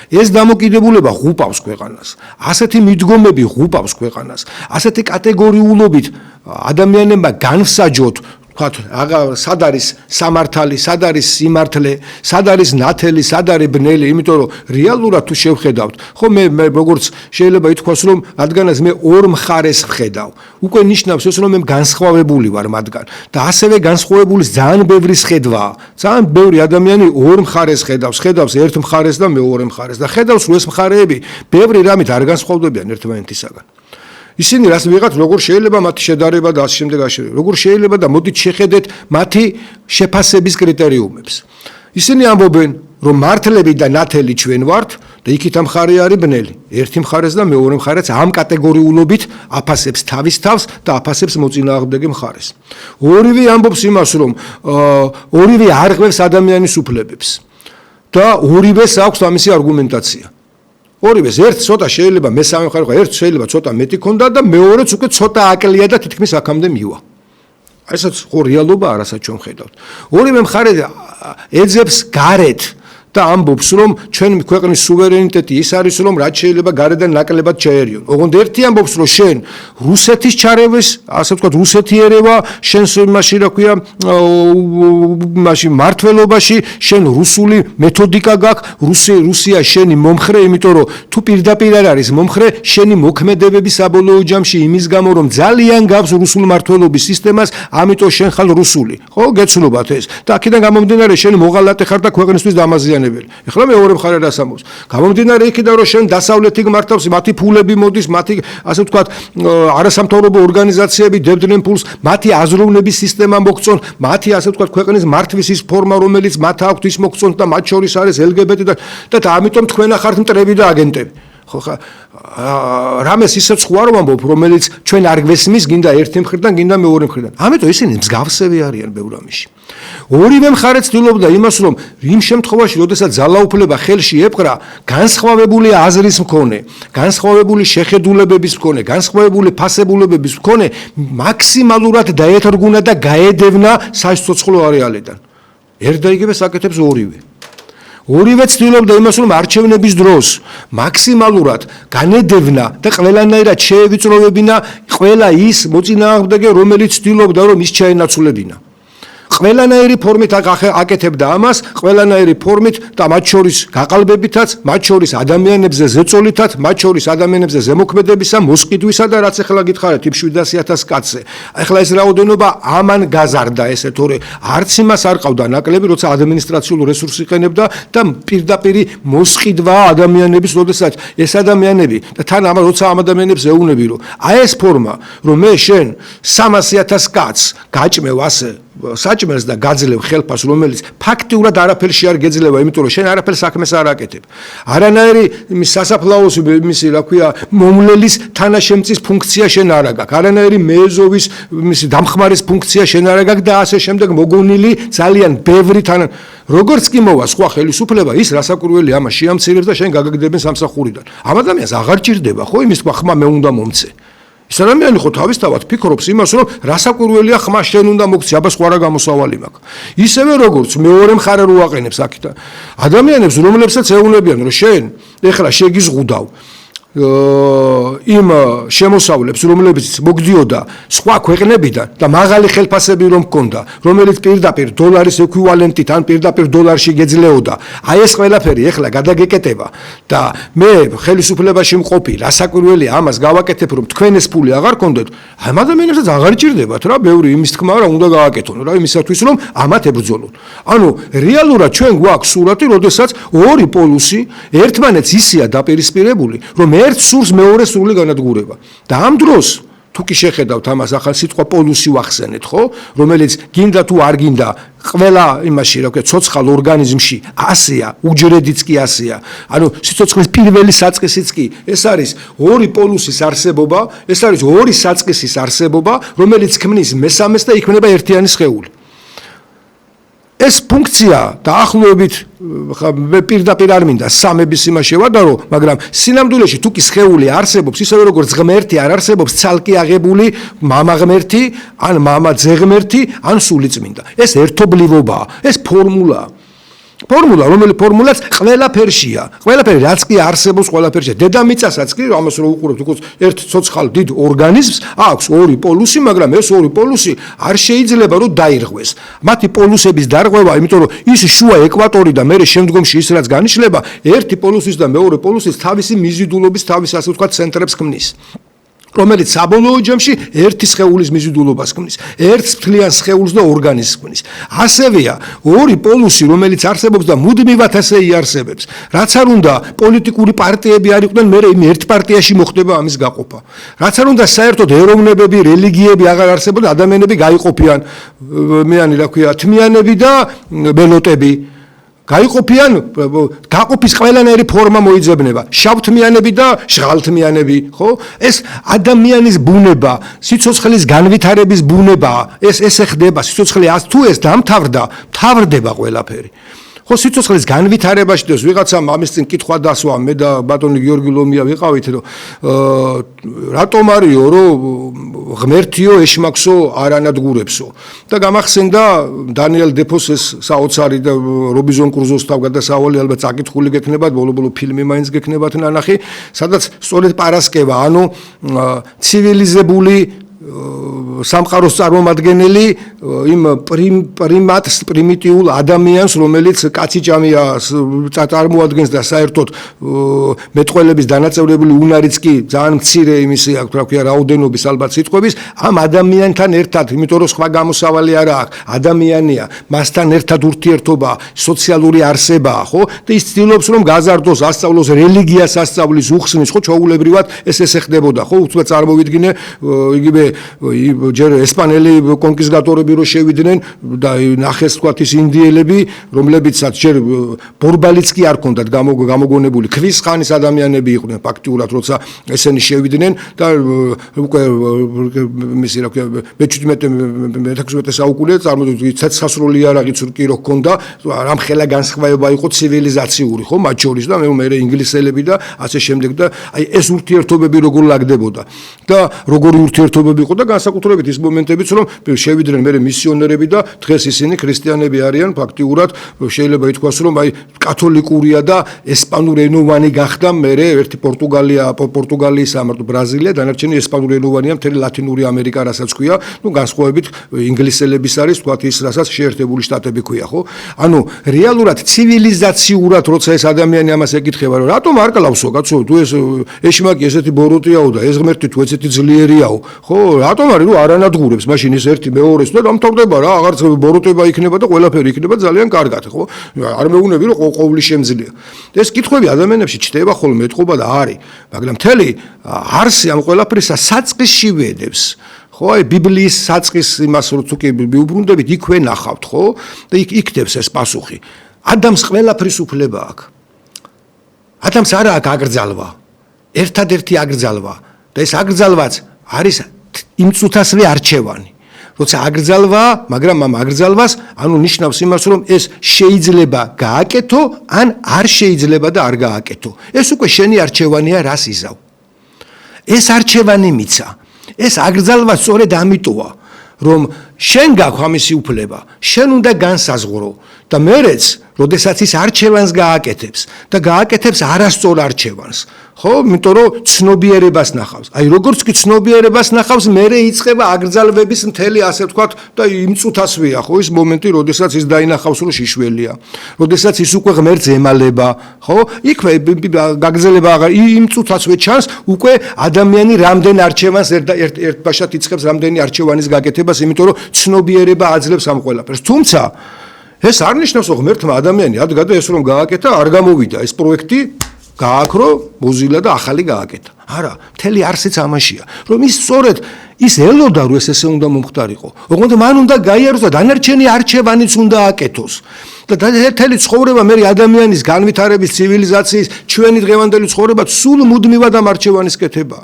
ეს დამოკიდებულება ღუპავს ქვეყანას. ასეთი მიდგომები ღუპავს ქვეყანას. ასეთი კატეგორიულობით ადამიანებმა განსაჯოთ ვთქვათ, სად არის სამართალი, სად არის სიმართლე, სად არის ნათელი, სად არის ბნელი, იმიტომ რომ რეალურად თუ შევხედავთ, ხო მე როგორც შეიძლება ითქვას, რომ რადგანაც მე ორ მხარეს ვხედავ, უკვე ნიშნავს ეს, რომ მე განსხვავებული ვარ მათგან და ასევე განსხვავებულის ძალიან ბევრი სხედვაა. ძალიან ბევრი ადამიანი ორ მხარეს ხედავს ერთ მხარეს და მეორე მხარეს და ხედავს, რომ ეს მხარეები ბევრი რამით არ განსხვავდებიან ერთმანეთისაგან. ისინი რას ვიღათ, როგორ შეიძლება მათი შედარება და ასე შემდეგ ასე. როგორ შეიძლება და მოდით შეხედეთ მათი შეფასების კრიტერიუმებს. ისინი ამბობენ, რომ მართლები და ნათელი ჩვენ ვართ და იქით მხარე არის ბნელი. ერთი მხარეს და მეორე მხარეც ამ კატეგორიულობით აფასებს თავის თავს და აფასებს მოწინააღმდეგე მხარეს. ორივე ამბობს იმას, რომ ორივე არღვევს ადამიანის უფლებებს და ორივეს აქვს ამისი არგუმენტაცია. ორივეს ერთ ცოტა შეიძლება მესამე მხარე ერთ შეიძლება ცოტა მეტი ქონდა და მეორეც უკვე ცოტა აკლია და თითქმის აქამდე მივა. აისაც ხო რეალობა არასაც ჩვენ ხედავთ. ორივე მხარე ეძებს გარეთ და ამბობს, რომ ჩვენი ქვეყნის სუვერენიტეტი ის არის, რომ რაც შეიძლება გარედან ნაკლებად ჩაერიონ. ოღონდ ერთი ამბობს, რომ შენ რუსეთის ჩარევის, ასე ვთქვათ, რუსეთი ერევა, შენს იმაში რა ქვია, მაშინ მართლობაში, შენ რუსული მეთოდიკა გაქვს, რუსია შენი მომხრე, იმიტომ რომ თუ პირდაპირ არ არის მომხრე, შენი მოქმედებები საბოლოო ჯამში იმის გამო, რომ ძალიან გავს რუსულ მართლობის სისტემას, ამიტომ შენ ხარ რუსული. ხო, გეცნობათ ეს. და აქედან გამომდინარე, შენ მოღალატე ხარ და ქვეყნისთვის დამაზიანებელი. ეხლა მეორე მხარე რას ამბობს? გამომდინარე იქიდან, რომ შენ დასავლეთი გმართავს, მათი ფულები მოდის, მათი ასე ვთქვათ, არასამთავრობო ორგანიზაციები დებდნენ ფულს, მათი აზროვნების სისტემა მოგწონთ, მათი ასე ვთქვათ, ქვეყნის მართვის ის ფორმა, რომელიც მათ აქვთ, ის მოგწონთ და მათ შორის არის LGBT და ამიტომ თქვენ ახართ მტრები და აგენტები. ხო ხა რამეს ისეც ხო არ ვამბობ, რომელიც ჩვენ არ გვესმის, გინდა ერთი მხრიდან, გინდა მეორე მხრიდან. ამიტომ ისინი მსგავსები არიან ბევრ ამაში. ორივე მხარე ცდილობდა იმას, რომ იმ შემთხვევაში, როდესაც ძალაუფლება ხელში ეპყრა, განსხვავებული აზრის მქონე, განსხვავებული შეხედულებების მქონე, განსხვავებული ფასებულებების მქონე, მაქსიმალურად დაეთრგუნა და გაედევნა საცოცხლო არეალიდან. ერთ და იგივე საკეთებს ორივე. ორივე ცდილობდა იმას, რომ არჩევნების დროს მაქსიმალურად განედევნა და ყველანაირად შეევიწროვებინა ყველა ის მოწინააღმდეგე, რომელიც ცდილობდა, რომ ის ჩაენაცვლებინა. ყველანაირი ფორმით აკეთებდა ამას, ყველანაირი ფორმით და მათ შორის გაყალბებითაც, მათ შორის ადამიანებზე ზეწოლითაც, მათ შორის ადამიანებზე ზემოქმედებისა, მოსყიდვისა და რაც ახლა გითხარით იმ 700,000 კაცზე. ახლა ეს რაოდენობა ამან გაზარდა ესე თორე არც იმას არ ყავდა ნაკლები, როცა ადმინისტრაციულ რესურსს იყენებდა და პირდაპირ მოსყიდვა ადამიანების, როდესაც ეს ადამიანები და თან ამ როცა ამ ადამიანებს ეუბნები, რომ აი ეს ფორმა, რომ მე შენ 300,000 კაცს გაჭმევ ასე საჭმელს და გაძლევ ხელფას, რომელიც ფაქტიურად არაფერში არ გეძლევა, იმიტომ რომ შენ არაფერ საქმეს არ აკეთებ. არანაირი იმის სასაფლაოს იმისი, რა ქვია, მომლელის თანაშემწის ფუნქცია შენ არ აგაქვს. არანაირი მეეზოვის იმისი დამხმარის ფუნქცია შენ არ აგაქვს და ასე შემდეგ მოგონილი ძალიან ბევრი როგორც კი მოვა სხვა ხელისუფლება, ის რასაკვირველი ამას შეამცირებს და შენ გაგაგდებენ სამსახურიდან. ამ ადამიანს აღარ ჭირდება, ხო, იმის თქვა ხმა მე უნდა მომცე. ის ადამიანი ხო თავისთავად ფიქრობს იმას, რომ რასაკვირველია ხმა შენ უნდა მოგცე, აბა სხვა რა გამოსავალი მაქვს. ისევე როგორც მეორე მხარე რო აყენებს აქეთ ადამიანებს, რომლებსაც ეუბნებიან, რომ შენ ეხლა შეგიზღუდავ იმ შემოსავლებს, რომლებიც მოგდიოდა სხვა ქვეყნებიდან და მაღალი ხელფასები რომ ჰქონდა, რომელიც პირდაპირ დოლარის ეკვივალენტით ან პირდაპირ დოლარში გეძლეოდა. აი ეს ყველაფერი ეხლა გადაგეკეტება და მე ხელისუფლებაში მყოფი, რასაკვირველია ამას გავაკეთებ, რომ თქვენ ეს ფული აღარ გქონდეთ. ამ ადამიანებსაც აღარ ჭირდებათ რა, ბევრი იმის თქმა რა უნდა გააკეთონ რა, იმისათვის რომ ამათ ებრძოლონ. ანუ რეალურად ჩვენ გვაქვს სურათი, როდესაც ორი პოლუსი ერთმანეთს ისეა დაპირისპირებული, რომ ერთ სურს მეორე სრული განადგურება. და ამ დროს თუ კი შეხედავთ ამას, ახალ სიტყვა პოლუსი ვახსენეთ, ხო? რომელიც გინდა თუ არ გინდა, ყველა იმაში, რა ვქო, ცოცხალ ორგანიზმში ასეა, უჯრედიც კი ასეა. ანუ სიცოცხლის პირველი საწყისიც კი ეს არის ორი პოლუსის არსებობა, ეს არის ორი საწყისის არსებობა, რომელიც ქმნის მესამეს და იქმნება ერთიანი სხეული. ეს ფუნქცია დაახლოებით მე პირდაპირ არ მინდა სამების იმას შევადარო, მაგრამ სინამდვილეში თუ კი სხეული არსებობს, ისევე როგორც ღმერთი არ არსებობს ცალკე აღებული მამა ღმერთი, ან მამა ძე ღმერთი, ან სულიწმინდა. ეს ერთობლივობაა, ეს ფორმულაა. რომელიც ფორმულაც ყველაფერშია. ყველაფერი რაც კი არსებობს ყველაფერშია. დედამიწასაც კი ამას რო უყურებთ, უკვე ერთ ცოცხალ დიდ ორგანიზმს აქვს ორი პოლუსი, მაგრამ ეს ორი პოლუსი არ შეიძლება რომ დაირღვეს. მათი პოლუსების დარღვევა, იმიტომ რომ ის შუა ეკვატორი და მე შემდგომში ის რაც განიშლება, ერთი პოლუსის და მეორე პოლუსის თავისი მიზიდულობის, თავის ასე ვთქვათ, ცენტრებს ქმნის. რომელიც საბოლოო ჯამში ერთი სხეულის მიზიდულობას ქმნის, ერთ მთლიან სხეულს და ორგანიზმს ქმნის. ასევეა ორი პოლუსი, რომელიც არსებობს და მუდმივად ასე იარსებებს. რაც არ უნდა პოლიტიკური პარტიები არ იყვნენ, მე იმ ერთ პარტიაში მოხდება ამის გაყოფა. რაც არ უნდა საერთოდ ეროვნებები, რელიგიები აღარ არსებობენ, ადამიანები გაიყოფიან, რა ქვია, თმიანები და ბელოტები. გაიყოფიან, გაყოფის ყველანაირი ფორმა მოიძებნება, შავთმიანები და ჟღალთმიანები, ხო? ეს ადამიანის ბუნება, სიცოცხლის განვითარების ბუნებაა, ეს ხდება, სიცოცხლე თუ ეს დამთავრდა, მთავრდება ყველაფერი. ხო, სიცოცხლის განვითარებაში და ვიღაცამ ამის წინ კითხვა დასვა, მე და ბატონი გიორგი ლომია ვიყავით, რომ რატომ არისო, რომ ღმერთიო ეშმაკსო არ ანადგურებსო. და გამახსენდა დანიელ დეფოს ეს საოცარი და რობინზონ კრუზოს თავგადასავალი, ალბათ წაკითხული გექნებათ, ბოლო-ბოლო ფილმი მაინც გექნებათ ნანახი, სადაც სწორედ პარასკევა, ანუ ცივილიზებული სამყაროს წარმომადგენელი იმ პრიმიტიულ ადამიანს, რომელიც კაციჭამია წარმოადგენს და საერთოდ მეტყველების დანაწევრებული უნარიც კი ძალიან მცირე იმისი აქვს, რა ქვია, რაოდენობის ალბათ სიტყვების, ამ ადამიანთან ერთად, იმიტომ რომ სხვა გამოსავალი არა აქვს, ადამიანია, მასთან ერთად ურთიერთობა, სოციალური არსებაა, ხო? და ის ცდილობს რომ გაზარდოს, ასწავლოს რელიგიას, ასწავლის, უხსნის, ხო, ჩვეულებრივად ეს ხდებოდა, ხო? უცბად წარმოვიდგინე იგივე ჯერ ესპანელი კონკისტატორები რო შევიდნენ და ნახეს თქვათ ის ინდიელები, რომლებიცაც ჯერ ბორბალიც კი არ ქონდათ გამოგონებული, ქვის ხანის ადამიანები იყვნენ ფაქტიურად, როცა ესენი შევიდნენ და უკვე მისი რა ქვია მე-16 საუკუნეა წარმოიდგინე ცეცხლსრული იარაღიც კი რო ქონდა, რამხელა განსხვავება იყო ცივილიზაციური, ხო, მათ შორის და მე ინგლისელები და ასე შემდეგ და აი ეს ურთიერთობები როგორ ლაგდებოდა და როგორი ურთიერთობები იყო და განსაკუთრებით განსაკუთრებით ის მომენტებიც, რომ შევიდნენ მერე მისიონერები და დღეს ისინი ქრისტიანები არიან, ფაქტიურად შეიძლება ითქვას, რომ აი კათოლიკურია და ესპანურენოვანი გახდა მერე ერთი პორტუგალიის სამართო ბრაზილია, დანარჩენი ესპანურენოვანია მთელი ლათინური ამერიკა, რასაც ქვია, განსხვავებით ინგლისელების არის, თქვათ ის, რასაც შეერთებული შტატები ქვია, ხო? ანუ რეალურად ცივილიზაციურად როცა ეს ადამიანი ამას ეკითხება, რომ რატომ არ კლავსო, კაცო, თუ ეს ეშმაკი ესეთი ბოროტიაო და ეს ღმერთი თუ ესეთი ძლიერიაო, ხო? რატომ არის რომ არანადგურებს, მაშინ ეს ერთი მეორეს და დამთავრდება რა, აღარც ბოროტება იქნება და ყველაფერი იქნება ძალიან კარგად, ხო? არ მეუბნები რომ ყოველი შემძლია. ეს კითხვები ადამიანებში ჩდება ხოლმე, ეთყობა და არის, მაგრამ მთელი არსი ამ ყველაფრისა საწყისში ვედებს. ხო, აი ბიბლიის საწყის იმას რო თუ კი მიუბრუნდებით, იქვე ნახავთ, ხო? და იქ ეს პასუხი. ადამიანს ყველაფრის უფლება აქვს. ადამიანს არა აქვს აკრძალვა. ერთადერთი აკრძალვა და ეს აკრძალვაც არის იმ წუთასვე არჩევანი. როცა აკრძალვაა, მაგრამ ამ აკრძალვას ანუ ნიშნავს იმას, რომ ეს შეიძლება გააკეთო, ან არ შეიძლება და არ გააკეთო. ეს უკვე შენი არჩევანია, რას იზავ. ეს არჩევანი მიცა. ეს აკრძალვა სწორედ ამიტოა, რომ შენ გაქვს ამისი უფლება, შენ უნდა განსაზღვრო და მერეც, როდესაც ის არჩევანს გააკეთებს და გააკეთებს არასწორ არჩევანს, ხო, იმიტომ რომ ცნობიერებას ნახავს. აი როგორც კი ცნობიერებას ნახავს, მერე იწყება აკრძალვების მთელი ასე ვთქვათ და იმ წუთასვეა, ხო, ის მომენტი, როდესაც ის დაინახავს, რომ შიშველია, როდესაც ის უკვე ღმერთს ემალება, ხო, იქვე გაგრძელება იმ წუთასვე ჩანს, უკვე ადამიანი რამდენ არჩევანს ერთბაშად იწყებს რამდენი არჩევანის გაკეთებას, იმიტომ რომ ცნობიერება აძლევს ამ ყველაფერს. თუმცა ეს არ ნიშნავს, რომ ღმერთმა ადამიანი ადგა და ეს რომ გააკეთა, არ გამოვიდა ეს პროექტი, გააქრო, მოზილა და ახალი გააკეთა. არა, მთელი არსიც ამაშია, რომ ის სწორედ ის ელოდა, რომ ესე უნდა მომხდარიყო. ოღონდ მან უნდა გაიაროს და დანარჩენი არჩევანიც უნდა აკეთოს. და მთელი ცხოვრება მე ადამიანის განვითარების, ცივილიზაციის, ჩვენი დღევანდელი ცხოვრება სულ მუდმივად ამ არჩევანის კეთება.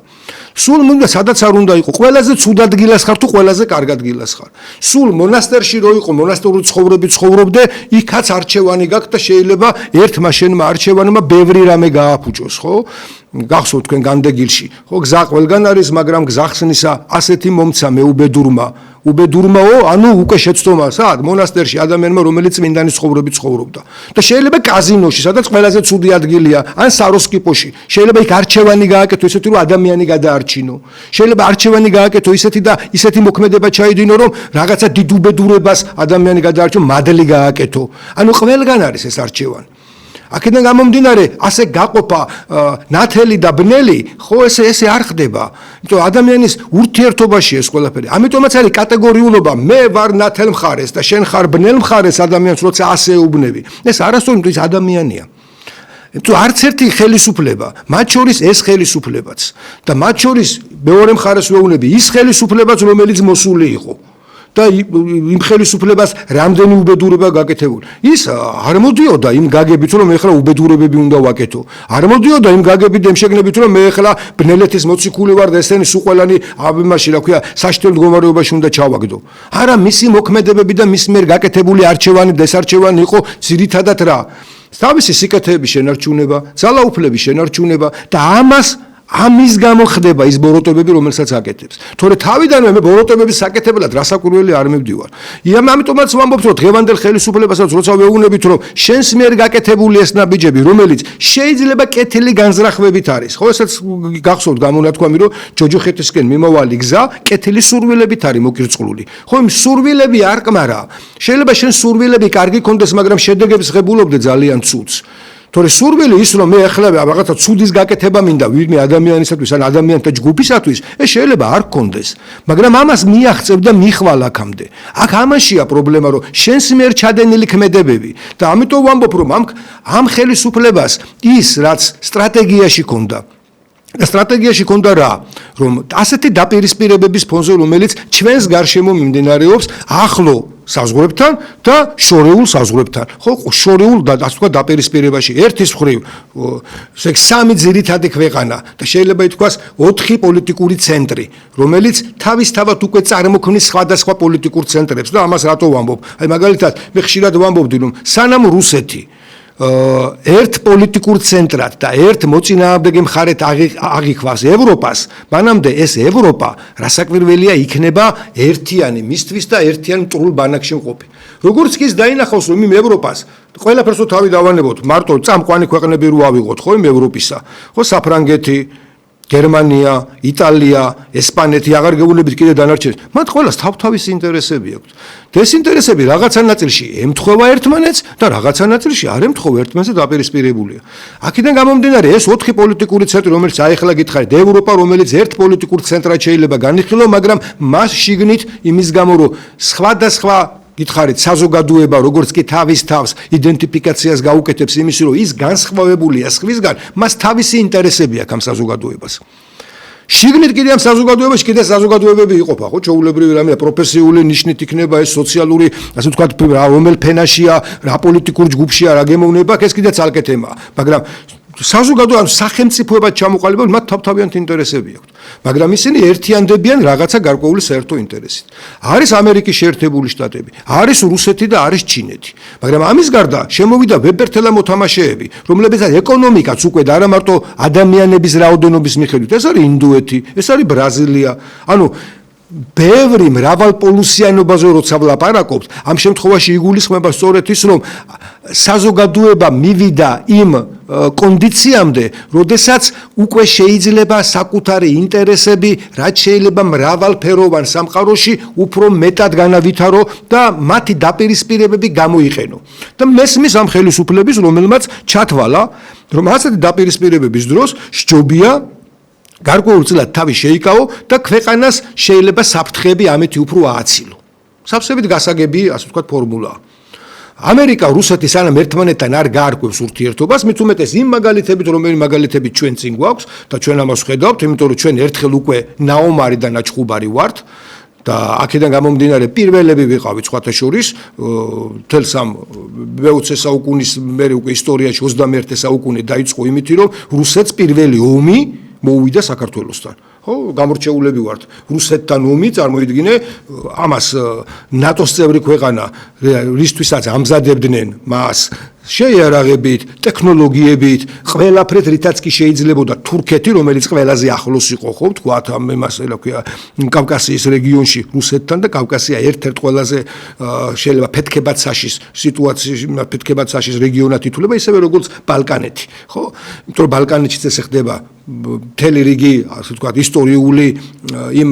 სულ მუდმივად სადაც არ უნდა იყო, ყველაზე ცუდად დილას ხარ თუ ყველაზე კარგად დილას ხარ. სულ მონასტერში რო იყო, მონასტერული ცხოვრები ცხოვრობდე, იქაც არჩევანი გაქვს და შეიძლება ერთმა შენმა არჩევანმა ბევრი რამე გააფუჭოს, ხო? გახსოვთ თქვენ განდეგილში, ხო, გზა ყველგან არის, მაგრამ გზახსნისა ასეთი მომცა მეუბედურმა. უბედურმაო, ანუ უკვე შეცდომა, სად? მონასტერში ადამიანმა, რომელიც წმინდანის ცხოვრებით ცხოვრობდა. და შეიძლება კაზინოში, სადაც ყველაზე ცუდი ადგილია, ან საროსკიპოში, შეიძლება იქ არჩევანი გააკეთო ისეთი, რომ ადამიანი გადაარჩინო. შეიძლება არჩევანი გააკეთო ისეთი და ისეთი მოქმედება ჩაიდინო, რომ რაღაცა დიდ უბედურებას ადამიანი გადაარჩინო, მადლი გააკეთო. ანუ ყველგან არის ეს არჩევანი. აქედან გამომდინარე, ასე გაყოფა ნათელი და ბნელი, ხო, ესე არ ხდება. იმიტომ ადამიანის ურთიერთობაში ეს ყველაფერი. ამიტომაც არის კატეგორიულობა, მე ვარ ნათელ მხარეს და შენ ხარ ბნელ მხარეს ადამიანს, როცა ასე ეუბნები. ეს არასწორი, იმიტომ ის ადამიანია. იმიტომ არც ერთი ხელისუფლება, მათ შორის ეს ხელისუფლებაც და მათ შორის მეორე მხარეს ვეუბნები, ის ხელისუფლებაც, რომელიც მოსული იყო. და იმ ხელისუფლებას რამდენი უბედურება გაკეთებული. ის არ მოდიოდა იმ გაგებით, რომ ეხლა უბედურებები უნდა ვაკეთო. არ მოდიოდა იმ გაგებით, იმ შეგნებით, რომ მე ეხლა ბნელეთის მოციქული ვარ და ესენი სულ ყველანი იმაში, რა ქვია, საშტელ მდგომარეობაში უნდა ჩავაგდო. არა, მისი მოქმედებები და მის მიერ გაკეთებული არჩევანი და ეს არჩევანი იყო ძირითადად რა? თავისი სიკეთეების შენარჩუნება, ძალაუფლების შენარჩუნება და ამის გამო ხდება ის ბოროტებები, რომელსაც აკეთებს. თორე თავიდანვე მე ბოროტებების საკეთებლად რასაკვირველი არ მივდივარ. ამიტომაც ვამბობთ, რომ დღევანდელ ხელისუფლებასაც როცა ვეუბნებით, რომ შენს მიერ გაკეთებული ეს ნაბიჯები, რომელიც შეიძლება კეთილი განზრახვებით არის. ხო, ესაც გახსოვთ გამონათქვამი, რომ ჯოჯოხეთისკენ მიმავალი გზა კეთილი სურვილებით არის მოკირწყლული. ხო, იმ სურვილები არ კმარა. შეიძლება შენ სურვილები კარგი კონდეს, მაგრამ შედეგებს ღებულობდე ძალიან ცუდს. თორე სურვილი ის რომ მე ახლა რაღაცა ცუდის გაკეთება მინდა ვინმე ადამიანისათვის ან ადამიანთა ჯგუფისათვის, ეს შეიძლება არ გქონდეს, მაგრამ ამას მიაღწევ და მიხვალ აქამდე. აქ ამაშია პრობლემა, რომ შენს მიერ ჩადენილი ქმედებები და ამიტომ ვამბობ, რომ ამ ხელისუფლებას ის რაც სტრატეგიაში ქონდა და სტრატეგიაში ქონდა რა, რომ ასეთი დაპირისპირებების ფონზე, რომელიც ჩვენს გარშემო მიმდინარეობს ახლო საზღვრებთან და შორეულ საზღვრებთან. ხო, შორეულ და ასე ვთქვათ დაპირისპირებაში ერთის მხრივ სამი ძირითადი ქვეყანა და შეიძლება ითქვას 4 პოლიტიკური ცენტრი, რომელიც თავისთავად უკვე წარმოქმნის სხვადასხვა პოლიტიკურ ცენტრებს და ამას რატო ვამბობ? აი მაგალითად, მე ხშირად ვამბობდი, რომ სანამ რუსეთი ერთ პოლიტიკურ ცენტრად და ერთ მოწინააღმდეგე მხარეთ აღიქვას ევროპას, მანამდე ეს ევროპა რასაკვირველია იქნება ერთიანი მისთვის და ერთიან მტრულ ბანაკში მყოფი. როგორც კი დაინახავს რომ იმ ევროპას ყველაფერს თავი დავანებოთ, მარტო წამყვანი ქვეყნები რო ავიღოთ, ხო იმ ევროპისა, ხო საფრანგეთი, გერმანია, იტალია, ესპანეთი აღარ გეუბნებით კიდე დანარჩენს. მათ ყველას თავთავის ინტერესები აქვს. და ეს ინტერესები რაღაცა ნაწილში ემთხვევა ერთმანეთს და რაღაცა ნაწილში არ ემთხვევა ერთმანეთს დაპირისპირებულია. აქედან გამომდინარე ეს 4 პოლიტიკური ცენტრი, რომელიც აიხლა გითხარით, ევროპა, რომელიც ერთ პოლიტიკურ ცენტრად შეიძლება განიხილო, მაგრამ მას შიგნით იმის გამო, რომ სხვადასხვა გითხარით საზოგადოება როგორც კი თავის თავს იდენტიფიკაციას გაუკეთებს იმისი რომ ის განსხვავებულია სხვისგან მას თავისი ინტერესები აქვს ამ საზოგადოებას შიგნით კიდე ამ საზოგადოებაში კიდე საზოგადოებები იყოფა ხო ჩვეულებრივი რამე პროფესიული ნიშნით იქნება ეს სოციალური ასე ვთქვათ რომელ ფენაშია რა პოლიტიკურ ჯგუფშია რა გემოვნება ეს კიდე ცალკე თემაა მაგრამ საზოგადოებამ სახელმწიფოებად ჩამოყალიბებულ მათ თავთავიანთ ინტერესები აქვთ მაგრამ ისინი ერთიანდებიან რაღაცა გარკვეული საერთო ინტერესით არის ამერიკის შეერთებული შტატები არის რუსეთი და არის ჩინეთი მაგრამ ამის გარდა შემოვიდა ვებერთელა მოთამაშეები რომლებიც ეკონომიკაც უკვე და არა მარტო ადამიანების რაოდენობის მიხედვით ეს არის ინდოეთი ეს არის ბრაზილია ანუ ბევრი მრავალპოლუსიანობაზე როცა ვლაპარაკობთ ამ შემთხვევაში იგულისხმება სწორედ ის რომ საზოგადოება მივიდა იმ კონდიციამდე, როდესაც უკვე შეიძლება საკუთარი ინტერესები, რაც შეიძლება მრავალფეროვან სამყაროში უფრო მეტად განავითარო და მათი დაპირისპირებები გამოიყენო. და მესმის ამ ხელისუფლების, რომელმაც ჩათვალა, რომ ასეთი დაპირისპირებების დროს სჯობია გარკვეულწილად თავი შეიკავო და ქვეყანას შეიძლება საფრთხეები ამით უფრო ააცილო. სავსებით გასაგები, ასე ვთქვათ, ფორმულაა. ამერიკა რუსეთი სანამ ერთმანეთთან არ გაარკვევს ურთიერთობას, მით უმეტეს იმ მაგალითებით, რომელი მაგალითები ჩვენ წინ გვაქვს და ჩვენ ამას ვხედავთ, იმიტომ რომ ჩვენ ერთხელ უკვე ნაომარი და ნაჩხუბარი ვართ და აქედან გამომდინარე პირველები ვიყავით სხვათა შორის, თელს ამ მე-20 საუკუნის მერე უკვე ისტორიაში 21 საუკუნე დაიწყო იმითი, რომ რუსეთს პირველი ომი მოუვიდა საქართველოსთან. ხო, გამორჩეულები ვართ. რუსეთთან ომი წარმოიდგინე, ამას ნატოს წევრი ქვეყანა, რისთვისაც ამზადებდნენ მას შეიარაღებით, ტექნოლოგიებით, ყველაფრით, რითაც კი შეიძლებოდა თურქეთი, რომელიც ყველაზე ახლოს იყო, ხო, ვთქვათ, ამ იმას რა ქვია, კავკასიის რეგიონში რუსეთთან და კავკასია ერთ-ერთ ყველაზე შეიძლება ფეთქებაცაშის სიტუაციაში, ფეთქებაცაშის რეგიონად ითვლება, ისევე როგორც ბალკანეთი, ხო? იმიტომ რომ ბალკანეთშიც ეს ხდება მთელი რიგი, ასე ვთქვათ, ისტორიული იმ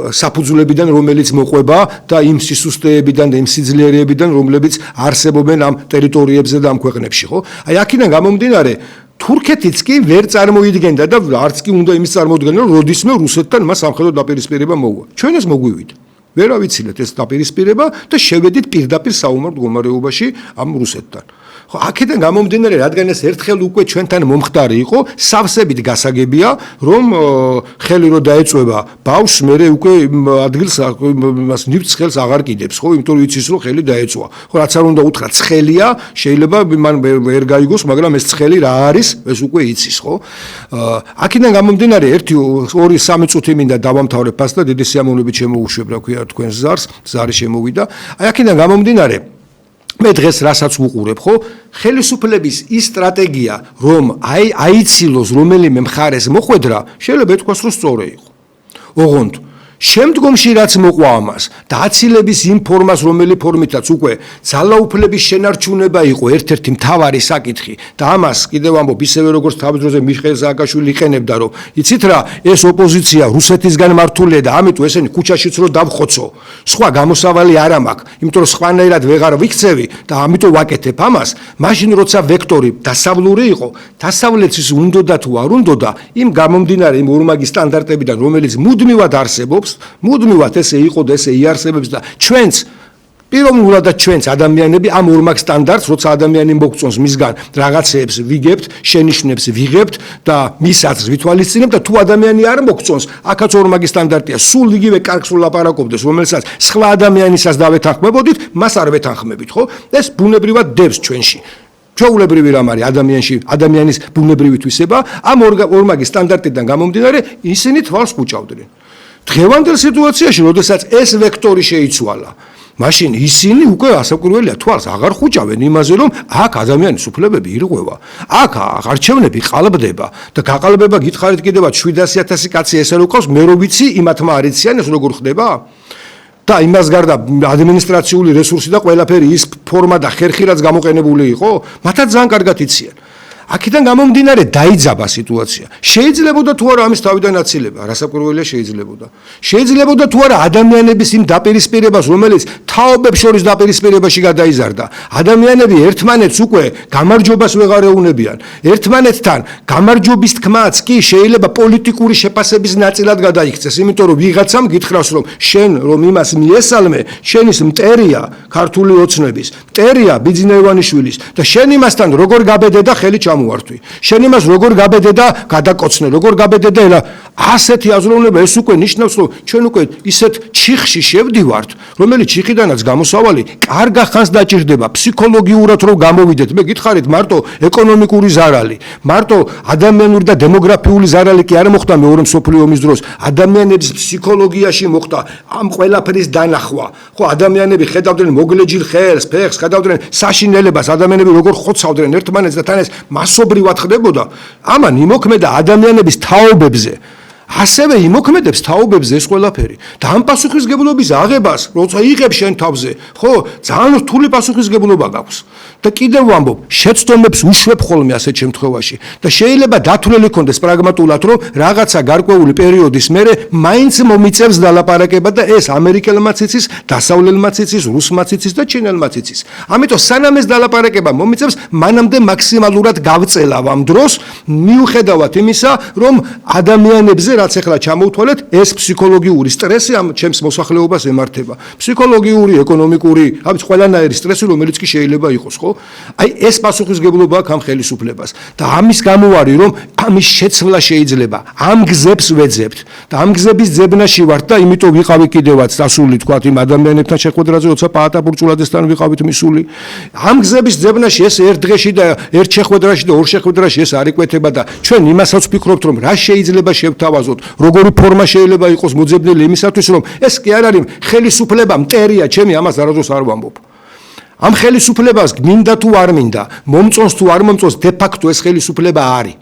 საფუძვლებიდან, რომელიც მოყვება და იმ სისუსტეებიდან და იმ სიძლიერეებიდან, რომლებიც არსებობენ ამ ტერიტორიებზე და ამ ქვეყნებში, ხო? აი აქედან გამომდინარე, თურქეთიც კი ვერ წარმოიდგენდა და არც კი უნდა იმის წარმოუდგენა, რომ როდისმე რუსეთთან მას სამხედრო დაპირისპირება მოუვა. ჩვენ ეს მოგვივიდა. ვერ ავიცილეთ ეს დაპირისპირება და შევედით პირდაპირ საომარ მდგომარეობაში ამ რუსეთთან. ხო, აქედან გამომდინარე, რადგან ეს ერთხელ უკვე ჩვენთან მომხდარი იყო, სავსებით გასაგებია, რომ ხელი რო დაეწვევა ბავშვს, მერე უკვე ადგილს მას ნივთს ხელს აღარ კიდებს, ხო, იმიტომ რომ იცის რომ ხელი დაეწვა. ხო, რაც არ უნდა უთხრა, ცხელია, შეიძლება მან ვერ გაიგოს, მაგრამ ეს ცხელი რა არის, ეს უკვე იცის, ხო? აქედან გამომდინარე, 1-2-3 წუთი მინდა დავამთავრებ ფასს და დიდი სიამოვნებით შემოუშვებ, რა ქვია, თქვენს ზარს, ზარი შემოვიდა. აი აქედან გამომდინარე მე დღეს რასაც ვუყურებ, ხო? ხელისუფლების ის სტრატეგია, რომ აიცილოს რომელიმე მხარეს მოხვედრა, შეიძლება ეთქვას, რომ სწორი იყო. ოღონდ შემდგომში რაც მოყვა ამას და აცილების იმ ფორმას, რომელი ფორმითაც უკვე ძალაუფლების შენარჩუნება იყო ერთ-ერთი მთავარი საკითხი და ამას კიდევ ამბობ ისევე როგორც თავის დროზე მიხეილ სააკაშვილი იყენებდა, რომ იცით რა, ეს ოპოზიცია რუსეთისგან მართულია და ამიტომ ესენი ქუჩაშიც რო დავხოცო, სხვა გამოსავალი არ მაქვს, იმიტომ რომ სხვანაირად ვეღარ ვიქცევი და ამიტომ ვაკეთებ ამას, მაშინ როცა ვექტორი დასავლური იყო, დასავლეთის უნდოდა თუ არ უნდოდა, იმ გამომდინარე იმ ორმაგი სტანდარტებიდან, რომელიც მუდმივად არსებობს მუდმივად ესე იყო და ესე იარსებებს და ჩვენც პიროვნულადაც ჩვენც ადამიანები ამ ორმაგ სტანდარტს როცა ადამიანი მოგწონს მისგან რაღაცეებს ვიგებთ, შენიშვნებს ვიღებთ და მის აზრს ვითვალისწინებთ და თუ ადამიანი არ მოგწონს, აქაც ორმაგი სტანდარტია, სულ იგივე კარგს ვლაპარაკობდეს, რომელსაც სხვა ადამიანისას დავეთანხმებოდით, მას არ ვეთანხმებით, ხო? ეს ბუნებრივად დევს ჩვენში. ჩვეულებრივი რამ არის ადამიანში, ადამიანის ბუნებრივი თვისება, ამ ორმაგი სტანდარტიდან გამომდინარე, ისინი თვალს კუჭავდნენ. დღევანდელ სიტუაციაში, როდესაც ეს ვექტორი შეიცვალა მაშინ ისინი უკვე ასაკურველია თვალს აღარ ხუჭავენ იმაზე, რომ აქ ადამიანის უფლებები ირღვევა, აქ არჩევნები ყალბდება და გაყალბება გითხარით კიდევ 700,000 კაცი ესე რო ყავს, მე რო ვიცი იმათმა არ იციან ეს როგორ ხდება? და იმას გარდა ადმინისტრაციული რესურსი და ყველაფერი ის ფორმა და ხერხი რაც გამოყენებული იყო, მათაც ძალიან კარგად იციან. აქედან გამომდინარე დაიძაბა სიტუაცია. შეიძლებოდა თუ არა ამის თავიდან აცილება, რასაკვირველია შეიძლებოდა. შეიძლება თუ არა ადამიანების იმ დაპირისპირებას, რომელიც თაობებს შორის დაპირისპირებაში გადაიზარდა. ადამიანები ერთმანეთს უკვე გამარჯვებას ვეღარ ეუნებიან. ერთმანეთთან გამარჯვების თქმაც კი შეიძლება პოლიტიკური შეფასების ნაწილად გადაიქცეს, იმიტომ რომ ვიღაცამ გითხრავს, რომ შენ რომ იმას მიესალმე, შენის მტერია ქართული ოცნების, მტერია ბიძინა ივანიშვილის და შენ იმასთან როგორ გაბედე და ხელი ჩამოვართვი. შენ იმას როგორ გაბედე და გადაკოცნე, როგორ გაბედე და ელა ასეთი აზროვნება ეს უკვე ნიშნავს, რომ ჩვენ უკვე ისეთ ჩიხში შევდივართ, რომელიც ჩიხიდანაც გამოსავალი კარგა ხანს დაჭირდება ფსიქოლოგიურად რომ გამოვიდეთ. მე გითხარით მარტო ეკონომიკური ზარალი, მარტო ადამიანური და დემოგრაფიული ზარალი კი არ მოხდა მეორე მსოფლიო ომის დროს, ადამიანების ფსიქოლოგიაში მოხდა ამ ყველაფრის დანახვა. ხო, ადამიანები ხედავდნენ მოგლეჯილ ხელს, ფეხს, ხედავდნენ საშინელებას, ადამიანები როგორ ხოცავდნენ ერთმანეთს და თან ეს მასობრივად ხდებოდა. ამან იმოქმედა ადამიანების თაობებზე. ასევე იმოქმედებს თაობებზე ეს ყველაფერი და ამ პასუხისგებლობის აღებას როცა იღებს შენ თავზე, ხო, ძალიან რთული პასუხისგებლობა გაქვს. და კიდევ ვამბობ, შეცდომებს უშვებ ხოლმე ასეთ შემთხვევაში და შეიძლება დათვლილი კონდეს პრაგმატულად, რომ რაღაცა გარკვეული პერიოდის მერე მაინც მომიწევს დალაპარაკება და ეს ამერიკელმაც იცის, დასავლელმაც იცის, რუსმაც იცის და ჩინელმაც იცის. ამიტომ სანამ ეს დალაპარაკება მომიწევს, მანამდე მაქსიმალურად გავწელავ ამ დროს, მიუხედავად იმისა, რომ ადამიანებზე რაც ახლა ჩამოვთვალეთ, ეს ფსიქოლოგიური სტრესი ამ ჩემს მოსახლეობას ემართება. ფსიქოლოგიური, ეკონომიკური, ამის ყველანაირი სტრესი, რომელიც კი შეიძლება იყოს, ხო? აი ეს პასუხისგებლობა აქვს ამ ხელისუფლებას. და ამის გამო არის, რომ ამის შეცვლა შეიძლება. ამ გზებს ვეძებთ და ამ გზების ძებნაში ვართ და იმიტომ ვიყავი კიდევაც დასული თქვა იმ ადამიანებთან შეხვედრაზე, როცა პაატაპურჭულაძესთან ვიყავით მისული. ამ გზების ძებნაში ეს ერთ დღეში და ერთ შეხვედრაში და ორ შეხვედრაში ეს არ იკვეთება და ჩვენ იმასაც ვფიქრობთ, რომ რა შეიძლება შევთავაზოთ, როგორი ფორმა შეიძლება იყოს მოძებნილი იმისათვის, რომ ეს კი არ არის ხელისუფლება მტერია, ჩემი ამას არასდროს არ ვამბობ. ამ ხელისუფლებას მინდა თუ არ მინდა, მომწონს თუ არ მომწონს, de facto ეს ხელისუფლება არის.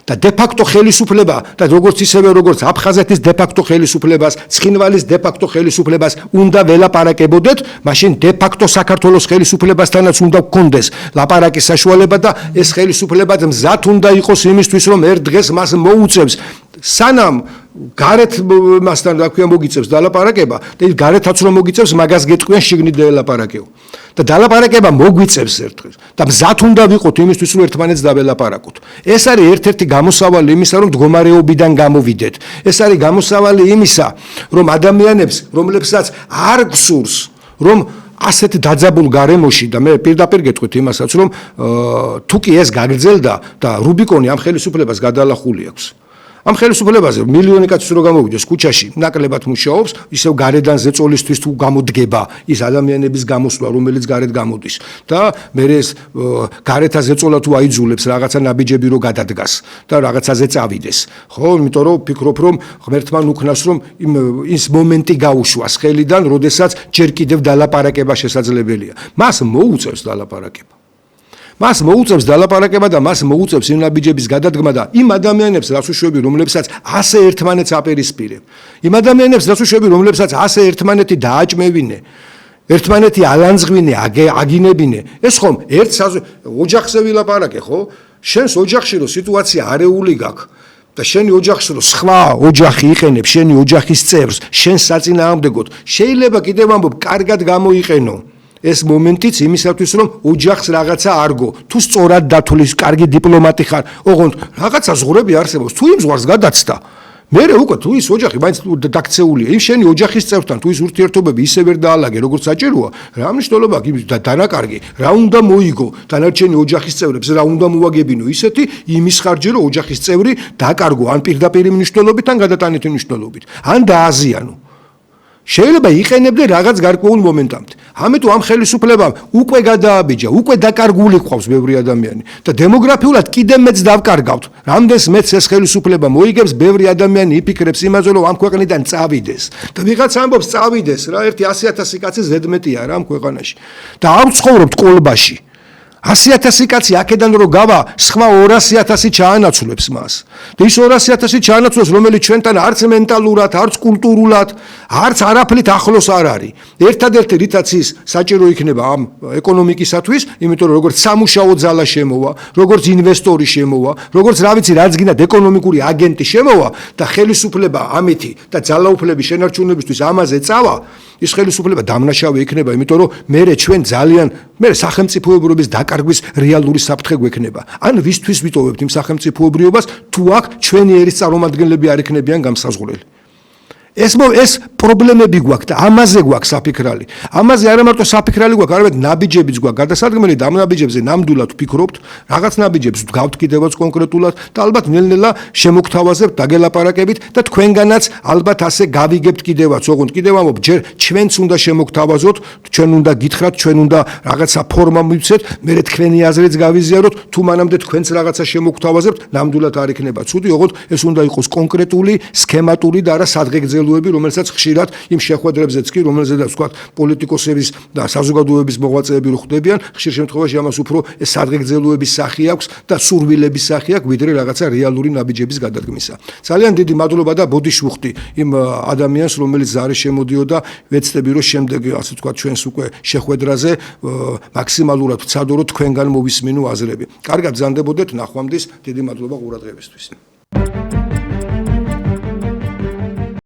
და de facto ხელისუფლება და როგორც ისევე როგორც აფხაზეთის de facto ხელისუფლებას, ცხინვალის de facto ხელისუფლებას უნდა ველაპარაკებოდეთ, მაშინ de facto საქართველოს ხელისუფლებასთანაც უნდა გქონდეს ლაპარაკის საშუალება და ეს ხელისუფლება მზად უნდა იყოს იმისთვის, რომ ერთ დღეს მას მოუწევს სანამ გარეთ მასთან რა ქვია მოგიწევს დალაპარაკება და ის გარეთაც რომ მოგიწევს მაგას გეტყვიან შიგნით დალაპარაკეო და დალაპარაკება მოგვიწევს ერთხელ და მზად უნდა ვიყოთ იმისთვის რომ ერთმანეთს დაველაპარაკოთ. ეს არის ერთ-ერთი გამოსავალი იმისა რომ მდგომარეობიდან გამოვიდეთ. ეს არის გამოსავალი იმისა რომ ადამიანებს რომლებსაც არ გსურს რომ ასეთ დაძაბულ გარემოში და მე პირდაპირ გეტყვით იმასაც რომ თუ კი ეს გაგრძელდა და რუბიკონი ამ ხელისუფლებას გადალახული აქვს. ამ ხელისუფლებაზე მილიონი კაცი რო გამოვიდეს ქუჩაში, ნაკლებად მუშაობს, ისევ გარედან ზეწოლისთვის თუ გამოდგება ის ადამიანების გამოსვლა, რომელიც გარეთ გამოდის და მე ეს გარეთა ზეწოლა თუ აიძულებს რაღაცა ნაბიჯები რო გადადგას და რაღაცაზე წავიდეს. ხო, იმიტომ რომ ვფიქრობ, რომ ღმერთმა უქნას, რომ ის მომენტი გაუშვას ხელიდან, როდესაც ჯერ კიდევ დალაპარაკება შესაძლებელია. მას მოუწევს დალაპარაკება. მას მოუწევს დალაპარაკება და მას მოუწევს იმ ნაბიჯების გადადგმა და იმ ადამიანებს რაც უშვები, რომლებსაც ასე ერთმანეთს აპირისპირებ. იმ ადამიანებს რაც უშვები, რომლებსაც ასე ერთმანეთი დააჭმევინე, ერთმანეთი ალანძღვინე, აგინებინე. ეს ხომ ერთ ოჯახზე ვილაპარაკე, ხო? შენს ოჯახში რო სიტუაცია არეული გაქვს და შენი ოჯახში რო სხვა ოჯახი იყენებს შენი ოჯახის წევრს, შენ საწინააღმდეგოდ, შეიძლება კიდევ ამბობ, კარგად გამოიყენო. ეს მომენტიც იმისათვის რომ ოჯახს რაღაცა არგო, თუ სწორად დათulis, კარგი დიპლომატი ხარ, ოღონდ რაღაცა ზღურები არსებობს, თუ იმ ზღვარს გადაცდა. მერე უკვე თუ ის ოჯახი მაინც დაქცეულია, იმ შენი ოჯახის წევრთან თუ ის ურთიერთობები ისე ვერ დაალაგე, როგორც საჭიროა, რა მნიშვნელობა აქვს დანაკარგი, რა უნდა მოიგო, დანარჩენი ოჯახის წევრებს რა უნდა მოაგებინო, ისეთი იმის ხარჯი რომ ოჯახის წევრი დაკარგო ან პირდაპირ მნიშვნელობით ან გადატანითი მნიშვნელობით, ან დააზიანო. შეიძლება იყენებდნენ რაღაც გარკვეულ მომენტამდე. ამიტომ ამ ხელისუფლებამ უკვე გადააბიჯა, უკვე დაკარგული ყავს ბევრი ადამიანი და დემოგრაფიულად კიდევ მეც დავკარგავთ. რამდენს მეც ეს ხელისუფლება მოიგებს, ბევრი ადამიანი იფიქრებს იმაზე, რომ ამ ქვეყნიდან წავიდეს. და ვიღაც ამბობს წავიდეს რა, ერთი 100,000 კაცი ზედმეტია რა ამ ქვეყანაში. და არ ცხოვრობთ კოლბაში. 100,000 კაცი აქედან რო გავა, სხვა 200,000 ჩაანაცვლებს მას. და ის 200,000 ჩაანაცვლებს, რომელიც ჩვენთან არც მენტალურად, არც კულტურულად, არც არაფრით ახლოს არ არის. ერთადერთი რითაც ის საჭირო იქნება ამ ეკონომიკისათვის, იმიტომ რომ როგორც სამუშაო ძალა შემოვა, როგორც ინვესტორი შემოვა, როგორც რა ვიცი, რაც გინდათ ეკონომიკური აგენტი შემოვა და ხელისუფლება ამეთი და ძალაუფლების შენარჩუნებისთვის ამაზე წავა, ის ხელისუფლება დამნაშავე იქნება, იმიტომ რომ მერე ჩვენ ძალიან სახელმწიფოებრიობის დაკარგვის რეალური საფრთხე გვექნება. ან ვისთვის ვიტოვებთ იმ სახელმწიფოებრიობას, თუ აქ ჩვენი ერის წარმომადგენლები არ იქნებიან გამსაზღვრელი. ეს პრობლემები გვაქვს და ამაზე გვაქვს საფიქრალი. ამაზე არა მარტო საფიქრალი გვაქვს, არამედ ნაბიჯებიც გვაქვს გადასადგმელი და ამ ნაბიჯებზე ნამდვილად ვფიქრობთ, რაღაც ნაბიჯებს ვდგავთ კიდევაც კონკრეტულად და ალბათ ნელ-ნელა შემოგთავაზებთ დაგელაპარაკებით და თქვენგანაც ალბათ ასე გავიგებთ კიდევაც, ოღონდ კიდევ ამბობ, ჯერ ჩვენც უნდა შემოგთავაზოთ, ჩვენ უნდა გითხრათ, ჩვენ უნდა რაღაცა ფორმა მივცეთ, მერე თქვენი აზრიც გავიზიაროთ, თუ მანამდე თქვენც რაღაცა შემოგთავაზებთ, ნამდვილად არ იქნება ცუდი, ოღონდ ეს უნდა იყოს კონკრეტული, სქემატური და არა სადღეგრძელო რომელსაც ხშირად იმ შეხვედრებზეც კი რომელზედაც ვთქვათ პოლიტიკოსების და საზოგადოების მოღვაწეები რო ხვდებიან ხშირ შემთხვევაში ამას უფრო ეს სადღეგრძელოების სახი აქვს და სურვილების სახი აქვს ვიდრე რაღაცა რეალური ნაბიჯების გადადგმისა. ძალიან დიდი მადლობა და ბოდიში ვუხდი იმ ადამიანს რომელიც ზარი შემოდიოდა ვეცდები რომ შემდეგ ასე ვთქვათ ჩვენს უკვე შეხვედრაზე მაქსიმალურად ვცადო რომ თქვენგან მოვისმინო აზრები. კარგად ბრძანდებოდეთ ნახვამდის დიდი მადლობა ყურადღებისთვის.